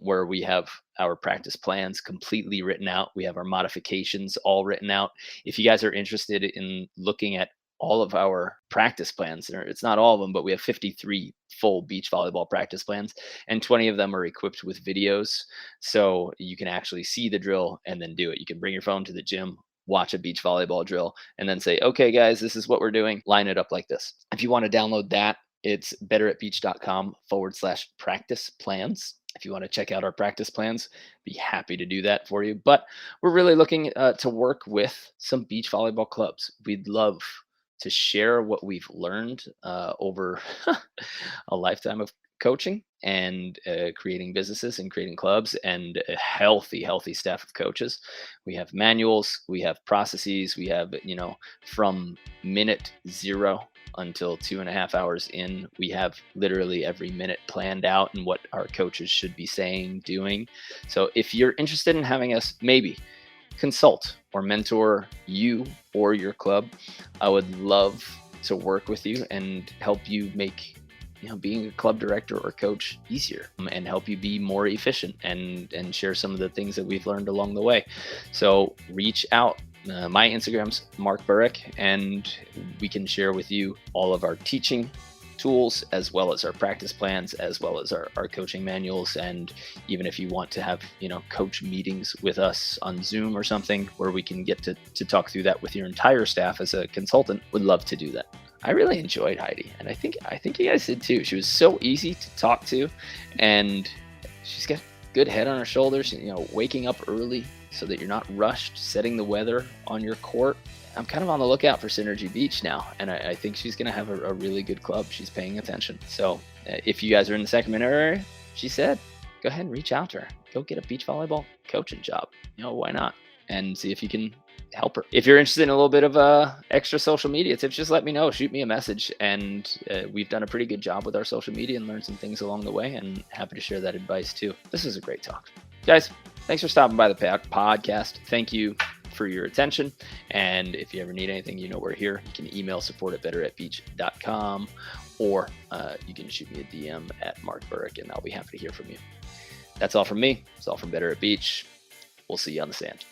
where we have our practice plans completely written out. We have our modifications all written out. If you guys are interested in looking at all of our practice plans, it's not all of them, but we have 53 full beach volleyball practice plans, and 20 of them are equipped with videos. So you can actually see the drill and then do it. You can bring your phone to the gym, watch a beach volleyball drill, and then say, okay, guys, this is what we're doing. Line it up like this. If you want to download that, it's betteratbeach.com/practice plans. If you want to check out our practice plans, be happy to do that for you. But we're really looking to work with some beach volleyball clubs. We'd love to share what we've learned over a lifetime of coaching and creating businesses and creating clubs and a healthy staff of coaches. We have manuals, we have processes, we have, from minute zero until 2.5 hours in, we have literally every minute planned out and what our coaches should be saying, doing. So if you're interested in having us maybe consult or mentor you or your club, I would love to work with you and help you make being a club director or coach easier, and help you be more efficient and share some of the things that we've learned along the way. So reach out. My Instagram's Mark Burik, and we can share with you all of our teaching tools, as well as our practice plans, as well as our coaching manuals. And even if you want to have, coach meetings with us on Zoom or something where we can get to talk through that with your entire staff as a consultant, would love to do that. I really enjoyed Heidi, and I think you guys did too. She was so easy to talk to, and she's got a good head on her shoulders, waking up early so that you're not rushed, setting the weather on your court. I'm kind of on the lookout for Synergy Beach now, and I think she's going to have a really good club. She's paying attention. So if you guys are in the Sacramento area, she said, go ahead and reach out to her. Go get a beach volleyball coaching job. Why not? And see if you can help her. If you're interested in a little bit of extra social media tips, just let me know. Shoot me a message. And we've done a pretty good job with our social media and learned some things along the way, and happy to share that advice too. This was a great talk. Guys, thanks for stopping by the podcast. Thank you for your attention. And if you ever need anything, we're here. You can email support@betteratbeach.com, or you can shoot me a DM at Mark Burik, and I'll be happy to hear from you. That's all from me. It's all from Better at Beach. We'll see you on the sand.